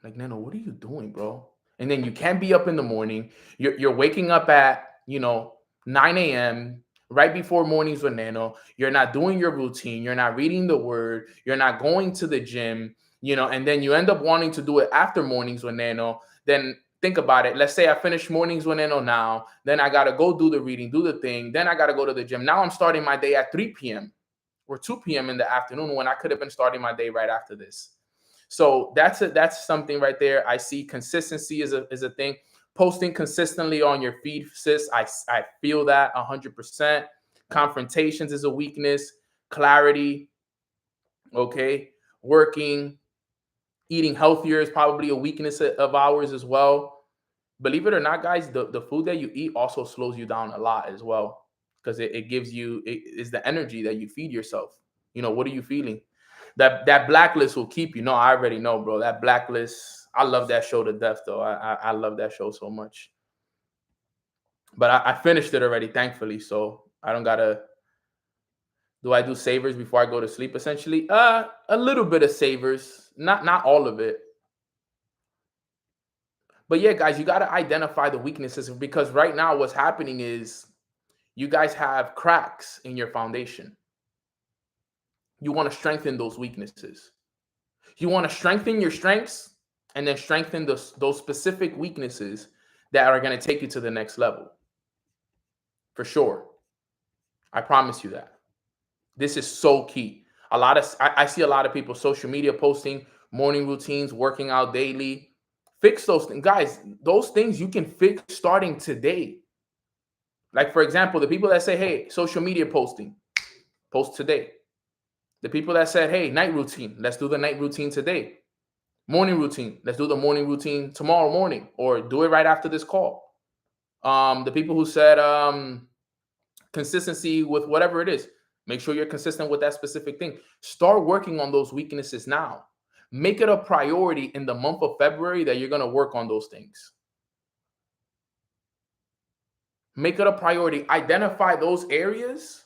Like, Nano, what are you doing, bro? And then you can't be up in the morning. You're waking up at, 9 a.m., right before mornings with Nano. You're not doing your routine. You're not reading the word. You're not going to the gym, and then you end up wanting to do it after mornings with Nano. Then think about it. Let's say I finish mornings with Nano now. Then I got to go do the reading, do the thing. Then I got to go to the gym. Now I'm starting my day at 3 p.m. or 2 p.m. in the afternoon when I could have been starting my day right after this. So that's something right there. I see consistency is a thing. Posting consistently on your feed, sis. I feel that 100%. Confrontations is a weakness. Clarity, okay. Working, eating healthier is probably a weakness of ours as well. Believe it or not, guys, the food that you eat also slows you down a lot as well, because it gives you, it is the energy that you feed yourself. What are you feeling? That Blacklist will keep you. No, I already know, bro. That Blacklist, I love that show to death, though. I love that show so much. But I finished it already, thankfully. So I don't gotta. Do I do savers before I go to sleep? Essentially, a little bit of savers, not all of it. But yeah, guys, you gotta identify the weaknesses, because right now what's happening is you guys have cracks in your foundation. You want to strengthen those weaknesses. You want to strengthen your strengths and then strengthen those specific weaknesses that are going to take you to the next level. For sure. I promise you that. This is so key. I see a lot of people social media posting morning routines, working out daily. Fix those things. Guys, those things you can fix starting today. Like, for example, the people that say, hey, social media posting, post today. The people that said, hey, night routine, let's do the night routine today. Morning routine, let's do the morning routine tomorrow morning, or do it right after this call. The people who said consistency with whatever it is, make sure you're consistent with that specific thing. Start working on those weaknesses now. Make it a priority in the month of February that you're going to work on those things. Make it a priority. Identify those areas,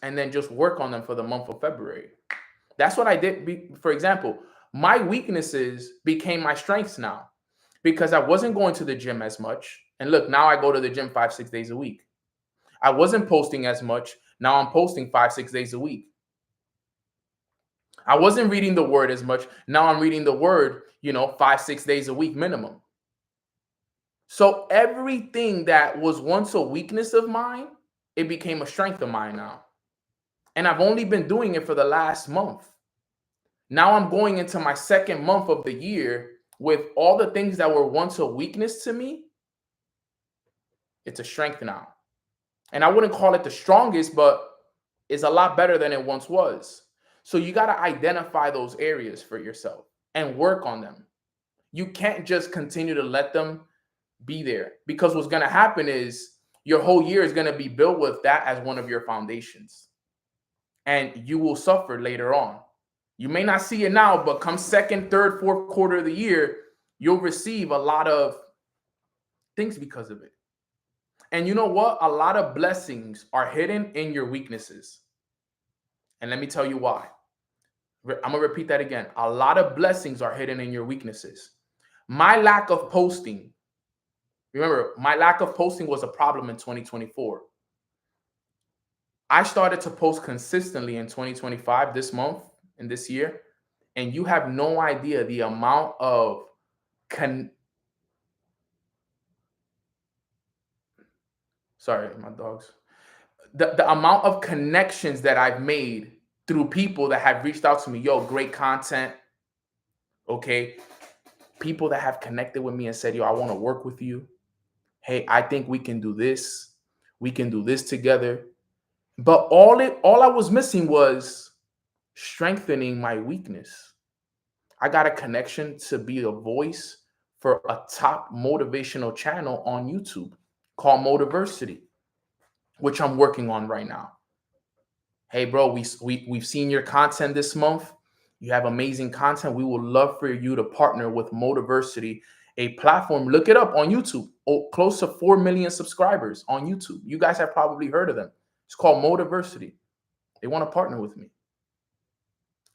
and then just work on them for the month of February. That's what I did. For example, my weaknesses became my strengths now, because I wasn't going to the gym as much. And look, now I go to the gym 5-6 days a week. I wasn't posting as much. Now I'm posting 5-6 days a week. I wasn't reading the word as much. Now I'm reading the word, 5-6 days a week minimum. So everything that was once a weakness of mine, it became a strength of mine now. And I've only been doing it for the last month. Now I'm going into my second month of the year with all the things that were once a weakness to me. It's a strength now. And I wouldn't call it the strongest, but it's a lot better than it once was. So you got to identify those areas for yourself and work on them. You can't just continue to let them be there, because what's going to happen is your whole year is going to be built with that as one of your foundations. And you will suffer later on. You may not see it now, but come second, third, fourth quarter of the year, you'll receive a lot of things because of it. And you know what? A lot of blessings are hidden in your weaknesses. And let me tell you why. I'm going to repeat that again. A lot of blessings are hidden in your weaknesses. My lack of posting, remember, my lack of posting was a problem in 2024. I started to post consistently in 2025, this month and this year. And you have no idea the amount of sorry, my dogs. The amount of connections that I've made through people that have reached out to me. Yo, great content. Okay. People that have connected with me and said, yo, I want to work with you. Hey, I think we can do this. We can do this together. But all I was missing was strengthening my weakness. I got a connection to be a voice for a top motivational channel on YouTube called Motiversity, which I'm working on right now. Hey, bro, we've seen your content this month. You have amazing content. We would love for you to partner with Motiversity, a platform. Look it up on YouTube. Oh, close to 4 million subscribers on YouTube. You guys have probably heard of them. It's called Motiversity. They want to partner with me.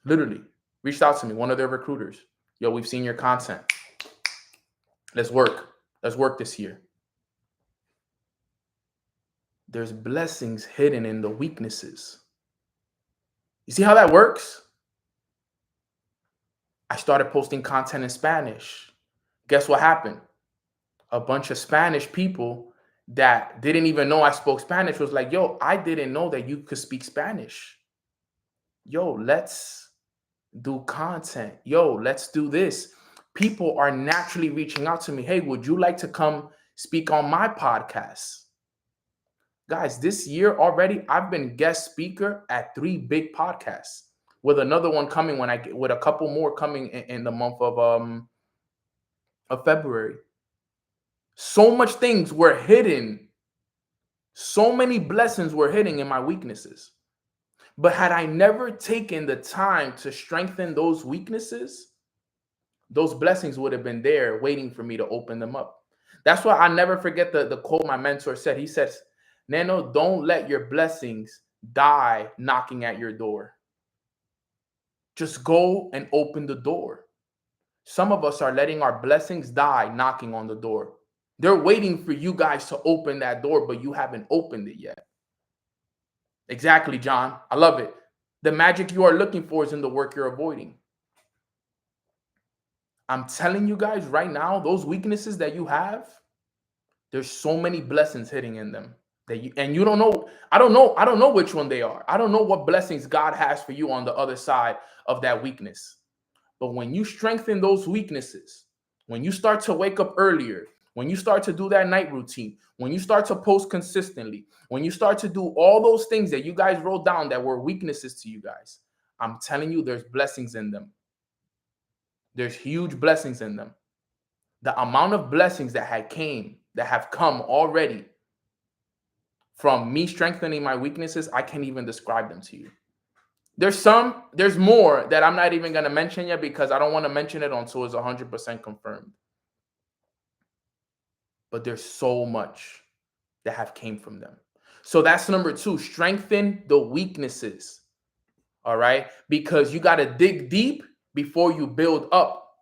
Literally, reached out to me, one of their recruiters. Yo, we've seen your content. Let's work. Let's work this year. There's blessings hidden in the weaknesses. You see how that works? I started posting content in Spanish. Guess what happened? A bunch of Spanish people that didn't even know I spoke Spanish was like, yo, I didn't know that you could speak Spanish. Yo, let's do content. Yo, let's do this. People are naturally reaching out to me. Hey, would you like to come speak on my podcast? Guys, this year already, I've been guest speaker at 3 big podcasts, with another one coming with a couple more coming in the month of February. So much things were hidden. So many blessings were hidden in my weaknesses. But had I never taken the time to strengthen those weaknesses, those blessings would have been there waiting for me to open them up. That's why I never forget the quote my mentor said. He says, Nano, don't let your blessings die knocking at your door. Just go and open the door. Some of us are letting our blessings die knocking on the door. They're waiting for you guys to open that door, but you haven't opened it yet. Exactly, John. I love it. The magic you are looking for is in the work you're avoiding. I'm telling you guys right now, those weaknesses that you have, there's so many blessings hidden in them that you don't know. I don't know which one they are. I don't know what blessings God has for you on the other side of that weakness. But when you strengthen those weaknesses, when you start to wake up earlier, when you start to do that night routine, when you start to post consistently, when you start to do all those things that you guys wrote down that were weaknesses to you guys, I'm telling you, there's blessings in them. There's huge blessings in them. The amount of blessings that have come already from me strengthening my weaknesses, I can't even describe them to you. There's more that I'm not even going to mention yet because I don't want to mention it until it's 100% confirmed. But there's so much that have came from them. So that's number 2, strengthen the weaknesses. All right? Because you got to dig deep before you build up.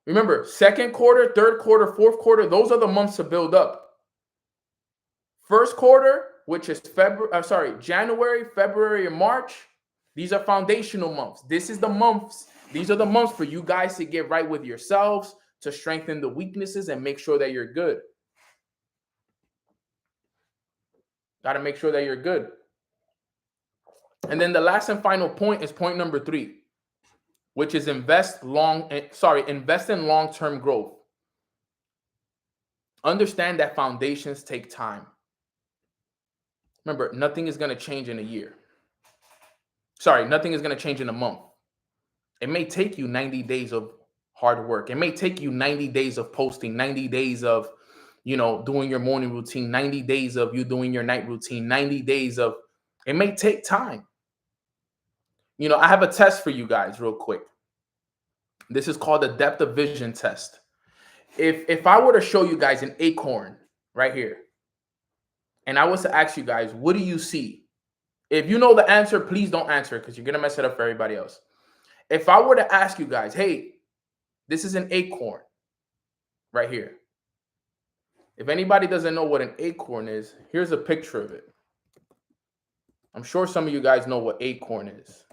Remember, second quarter, third quarter, fourth quarter, those are the months to build up. First quarter, which is January, February, and March, these are foundational months. These are the months for you guys to get right with yourselves, to strengthen the weaknesses and make sure that you're good. Got to make sure that you're good. And then the last and final point is point number 3, which is invest in long-term growth. Understand that foundations take time. Remember, nothing is going to change in a year. Nothing is going to change in a month. It may take you 90 days of hard work. It may take you 90 days of posting, 90 days of, doing your morning routine, 90 days of you doing your night routine, 90 days of, it may take time. I have a test for you guys real quick. This is called the depth of vision test. If I were to show you guys an acorn right here, and I was to ask you guys, what do you see? If you know the answer, please don't answer because you're going to mess it up for everybody else. If I were to ask you guys, hey, this is an acorn right here. If anybody doesn't know what an acorn is, here's a picture of it. I'm sure some of you guys know what acorn is,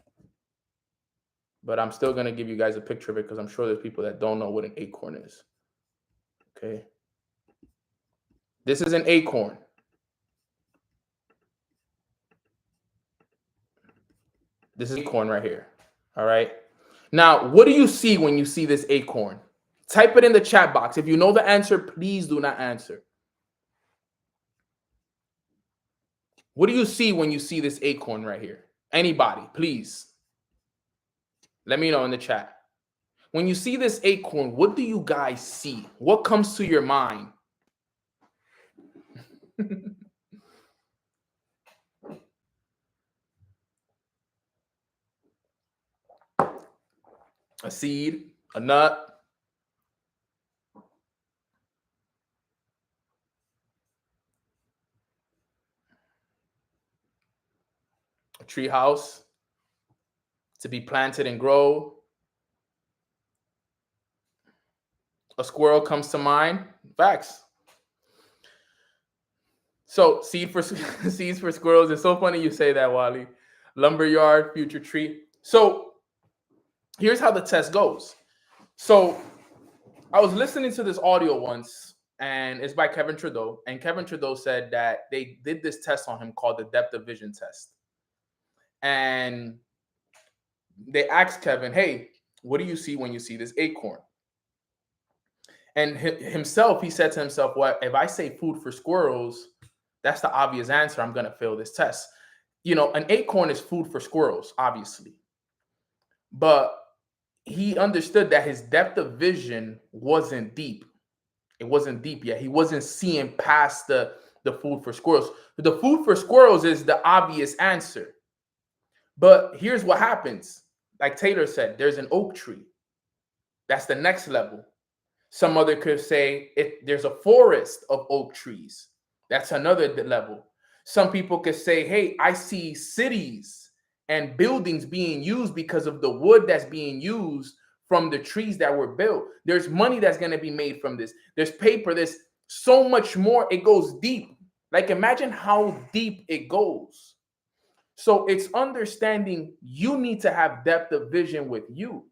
but I'm still going to give you guys a picture of it because I'm sure there's people that don't know what an acorn is. Okay. This is an acorn. This is acorn right here. All right. Now, what do you see when you see this acorn? Type it in the chat box. If you know the answer, please do not answer. What do you see when you see this acorn right here? Anybody, please. Let me know in the chat. When you see this acorn, what do you guys see? What comes to your mind? A seed, a nut, a tree house to be planted and grow. A squirrel comes to mind. Facts. So seeds for squirrels. It's so funny you say that, Wally. Lumberyard, future tree. So here's how the test goes. So I was listening to this audio once, and it's by Kevin Trudeau. And Kevin Trudeau said that they did this test on him called the depth of vision test. And they asked Kevin, hey, what do you see when you see this acorn? And himself, he said to himself, well, if I say food for squirrels, that's the obvious answer. I'm going to fail this test. You know, an acorn is food for squirrels, obviously. But he understood that his depth of vision wasn't deep. It wasn't deep yet. He wasn't seeing past the food for squirrels. The food for squirrels is the obvious answer. But here's what happens. Like Taylor said, there's an oak tree. That's the next level. Some other could say there's a forest of oak trees. That's another level. Some people could say, hey, I see cities and buildings being used because of the wood that's being used from the trees that were built. There's money that's going to be made from this. There's paper. There's so much more. It goes deep. Like, imagine how deep it goes. So it's understanding you need to have depth of vision with you.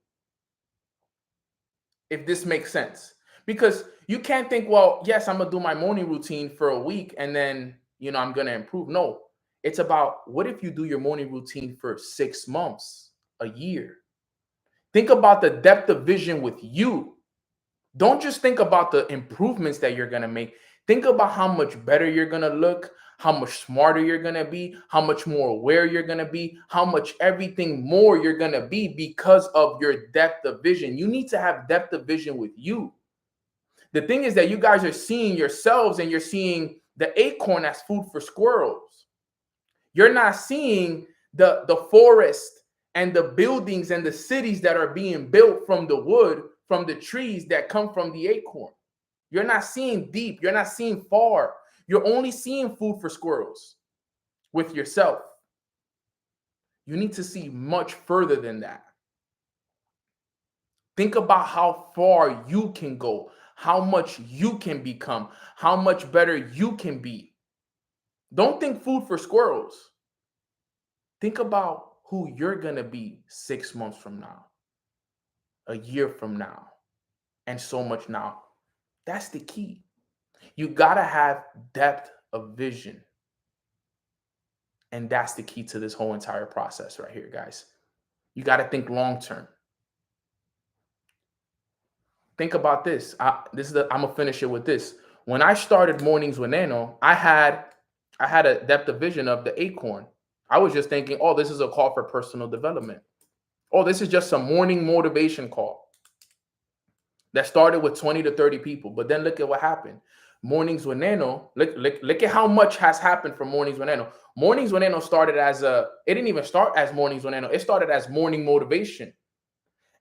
If this makes sense, because you can't think, well, yes, I'm going to do my morning routine for a week and then, I'm going to improve. No, it's about what if you do your morning routine for 6 months, a year? Think about the depth of vision with you. Don't just think about the improvements that you're going to make. Think about how much better you're going to look, how much smarter you're going to be, how much more aware you're going to be, how much everything more you're going to be because of your depth of vision. You need to have depth of vision with you. The thing is that you guys are seeing yourselves and you're seeing the acorn as food for squirrels. You're not seeing the forest and the buildings and the cities that are being built from the wood, from the trees that come from the acorn. You're not seeing deep. You're not seeing far. You're only seeing food for squirrels with yourself. You need to see much further than that. Think about how far you can go, how much you can become, how much better you can be. Don't think food for squirrels. Think about who you're going to be 6 months from now, a year from now, and so much now. That's the key. You got to have depth of vision. And that's the key to this whole entire process right here, guys. You got to think long term. Think about this. I'm gonna finish it with this. When I started Mornings with Nano, I had a depth of vision of the acorn. I was just thinking, oh, this is a call for personal development. Oh, this is just a morning motivation call that started with 20 to 30 people. But then look at what happened. Mornings with Nano, look at how much has happened for Mornings with Nano. Mornings with Nano started it didn't even start as Mornings with Nano. It started as morning motivation.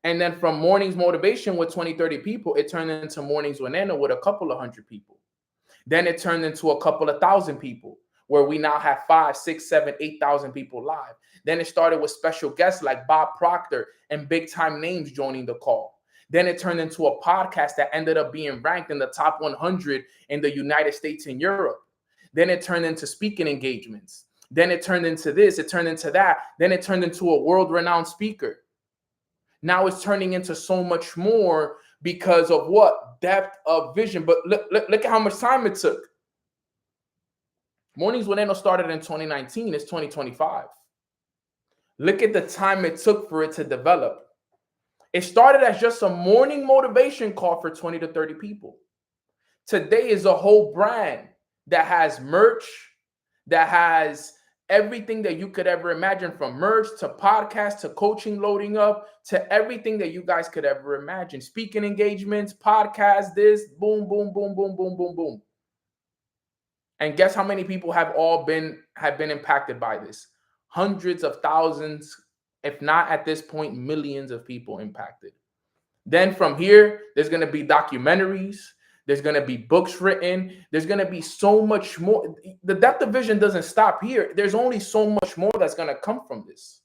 And then from Mornings Motivation with 20, 30 people, it turned into Mornings with Nano with a couple of hundred people. Then it turned into a couple of thousand people, where we now have 5, 6, 7, 8,000 people live. Then it started with special guests like Bob Proctor and big time names joining the call. Then it turned into a podcast that ended up being ranked in the top 100 in the United States and Europe. Then it turned into speaking engagements. Then it turned into this, it turned into that. Then it turned into a world-renowned speaker. Now it's turning into so much more because of what? Depth of vision. But look at how much time it took. Mornings with Nano started in 2019. It's 2025. Look at the time it took for it to develop. It started as just a morning motivation call for 20 to 30 people. Today is a whole brand that has merch, that has everything that you could ever imagine, from merch to podcast to coaching loading up to everything that you guys could ever imagine. Speaking engagements, podcasts, this, boom, boom, boom, boom, boom, boom, boom. And guess how many people have been impacted by this? Hundreds of thousands, if not at this point, millions of people impacted. Then from here, there's going to be documentaries. There's going to be books written. There's going to be so much more. The depth of vision doesn't stop here. There's only so much more that's going to come from this.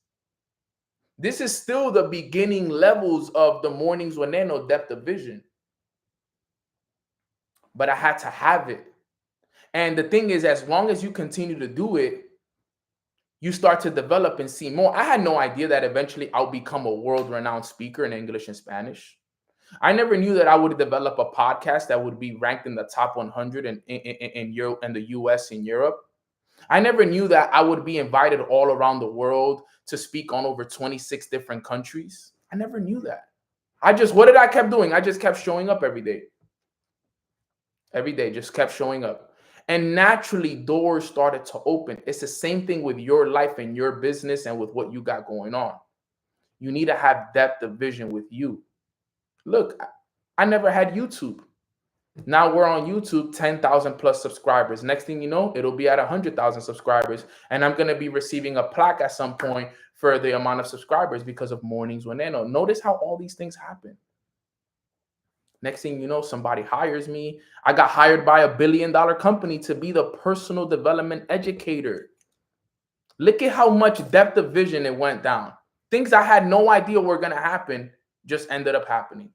This is still the beginning levels of the Mornings with Nano depth of vision. But I had to have it. And the thing is, as long as you continue to do it, you start to develop and see more. I had no idea that eventually I'll become a world-renowned speaker in English and Spanish. I never knew that I would develop a podcast that would be ranked in the top 100 in Europe and the US and Europe. I never knew that I would be invited all around the world to speak on over 26 different countries. I never knew that. What did I kept doing? I just kept showing up every day. Every day, just kept showing up. And naturally, doors started to open. It's the same thing with your life and your business and with what you got going on. You need to have depth of vision with you. Look, I never had YouTube. Now we're on YouTube, 10,000 plus subscribers. Next thing you know, it'll be at 100,000 subscribers. And I'm going to be receiving a plaque at some point for the amount of subscribers because of Mornings with Nano. Notice how all these things happen. Next thing you know, somebody hires me. I got hired by a $1 billion company to be the personal development educator. Look at how much depth of vision it went down. Things I had no idea were going to happen just ended up happening.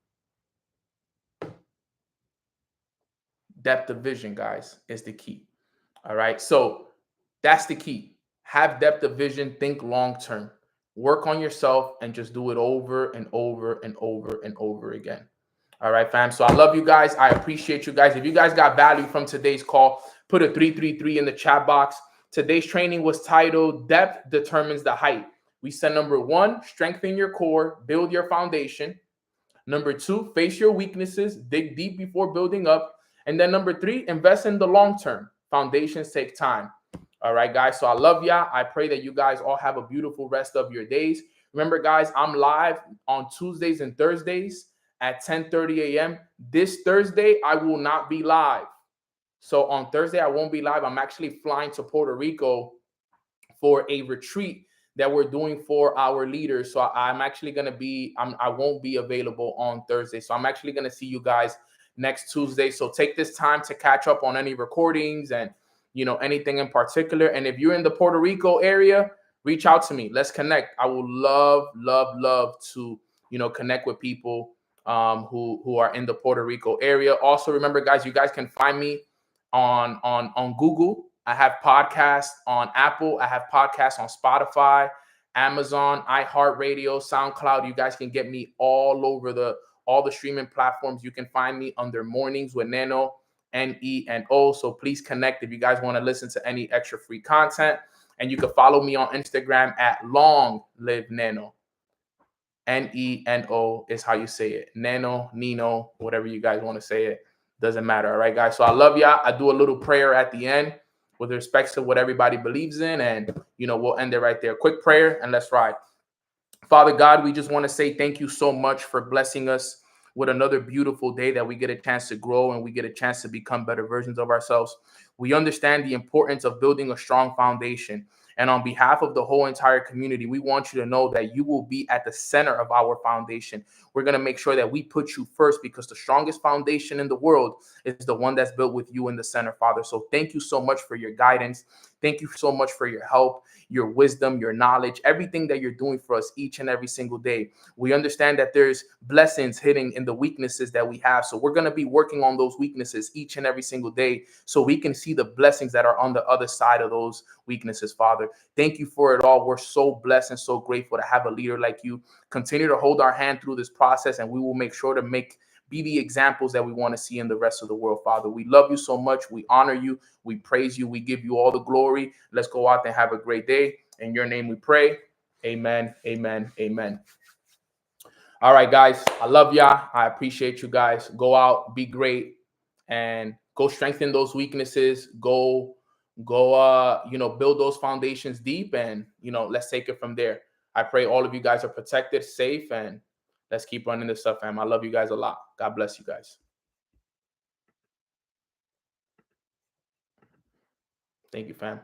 Depth of vision, guys, is the key. All right. So that's the key. Have depth of vision. Think long term. Work on yourself and just do it over and over and over and over again. All right, fam. So I love you guys. I appreciate you guys. If you guys got value from today's call, put a 333 in the chat box. Today's training was titled Depth Determines the Height. We said number 1, strengthen your core, build your foundation. Number 2, face your weaknesses, dig deep before building up. And then number 3, invest in the long term. Foundations take time. All right, guys. So I love y'all. I pray that you guys all have a beautiful rest of your days. Remember, guys, I'm live on Tuesdays and Thursdays at 10:30 a.m. This Thursday, I will not be live. So on Thursday, I won't be live. I'm actually flying to Puerto Rico for a retreat that we're doing for our leaders. So I'm actually going to be, I won't be available on Thursday. So I'm actually going to see you guys next Tuesday. So take this time to catch up on any recordings and, anything in particular. And if you're in the Puerto Rico area, reach out to me. Let's connect. I will love to, connect with people who are in the Puerto Rico area. Also, remember, guys, you guys can find me on Google. I have podcasts on Apple. I have podcasts on Spotify, Amazon, iHeartRadio, SoundCloud. You guys can get me all over all the streaming platforms. You can find me under Mornings with Nano, Neno. So please connect if you guys want to listen to any extra free content. And you can follow me on Instagram at Long Live Nano. Neno is how you say it. Nino, whatever you guys want to say it. Doesn't matter. All right, guys. So I love y'all. I do a little prayer at the end with respect to what everybody believes in. And, we'll end it right there. Quick prayer and let's ride. Father God, we just want to say thank you so much for blessing us with another beautiful day that we get a chance to grow and we get a chance to become better versions of ourselves. We understand the importance of building a strong foundation. And on behalf of the whole entire community, we want you to know that you will be at the center of our foundation. We're going to make sure that we put you first because the strongest foundation in the world is the one that's built with you in the center, Father. So thank you so much for your guidance. Thank you so much for your help, your wisdom, your knowledge, everything that you're doing for us each and every single day. We understand that there's blessings hidden in the weaknesses that we have. So we're going to be working on those weaknesses each and every single day so we can see the blessings that are on the other side of those weaknesses, Father. Thank you for it all. We're so blessed and so grateful to have a leader like you. Continue to hold our hand through this process, and we will make sure to be the examples that we want to see in the rest of the world, Father. We love you so much. We honor you. We praise you. We give you all the glory. Let's go out and have a great day. In your name we pray. Amen, amen, amen. All right, guys. I love y'all. I appreciate you guys. Go out, be great, and go strengthen those weaknesses. Build those foundations deep, and let's take it from there. I pray all of you guys are protected, safe, and let's keep running this stuff, fam. I love you guys a lot. God bless you guys. Thank you, fam.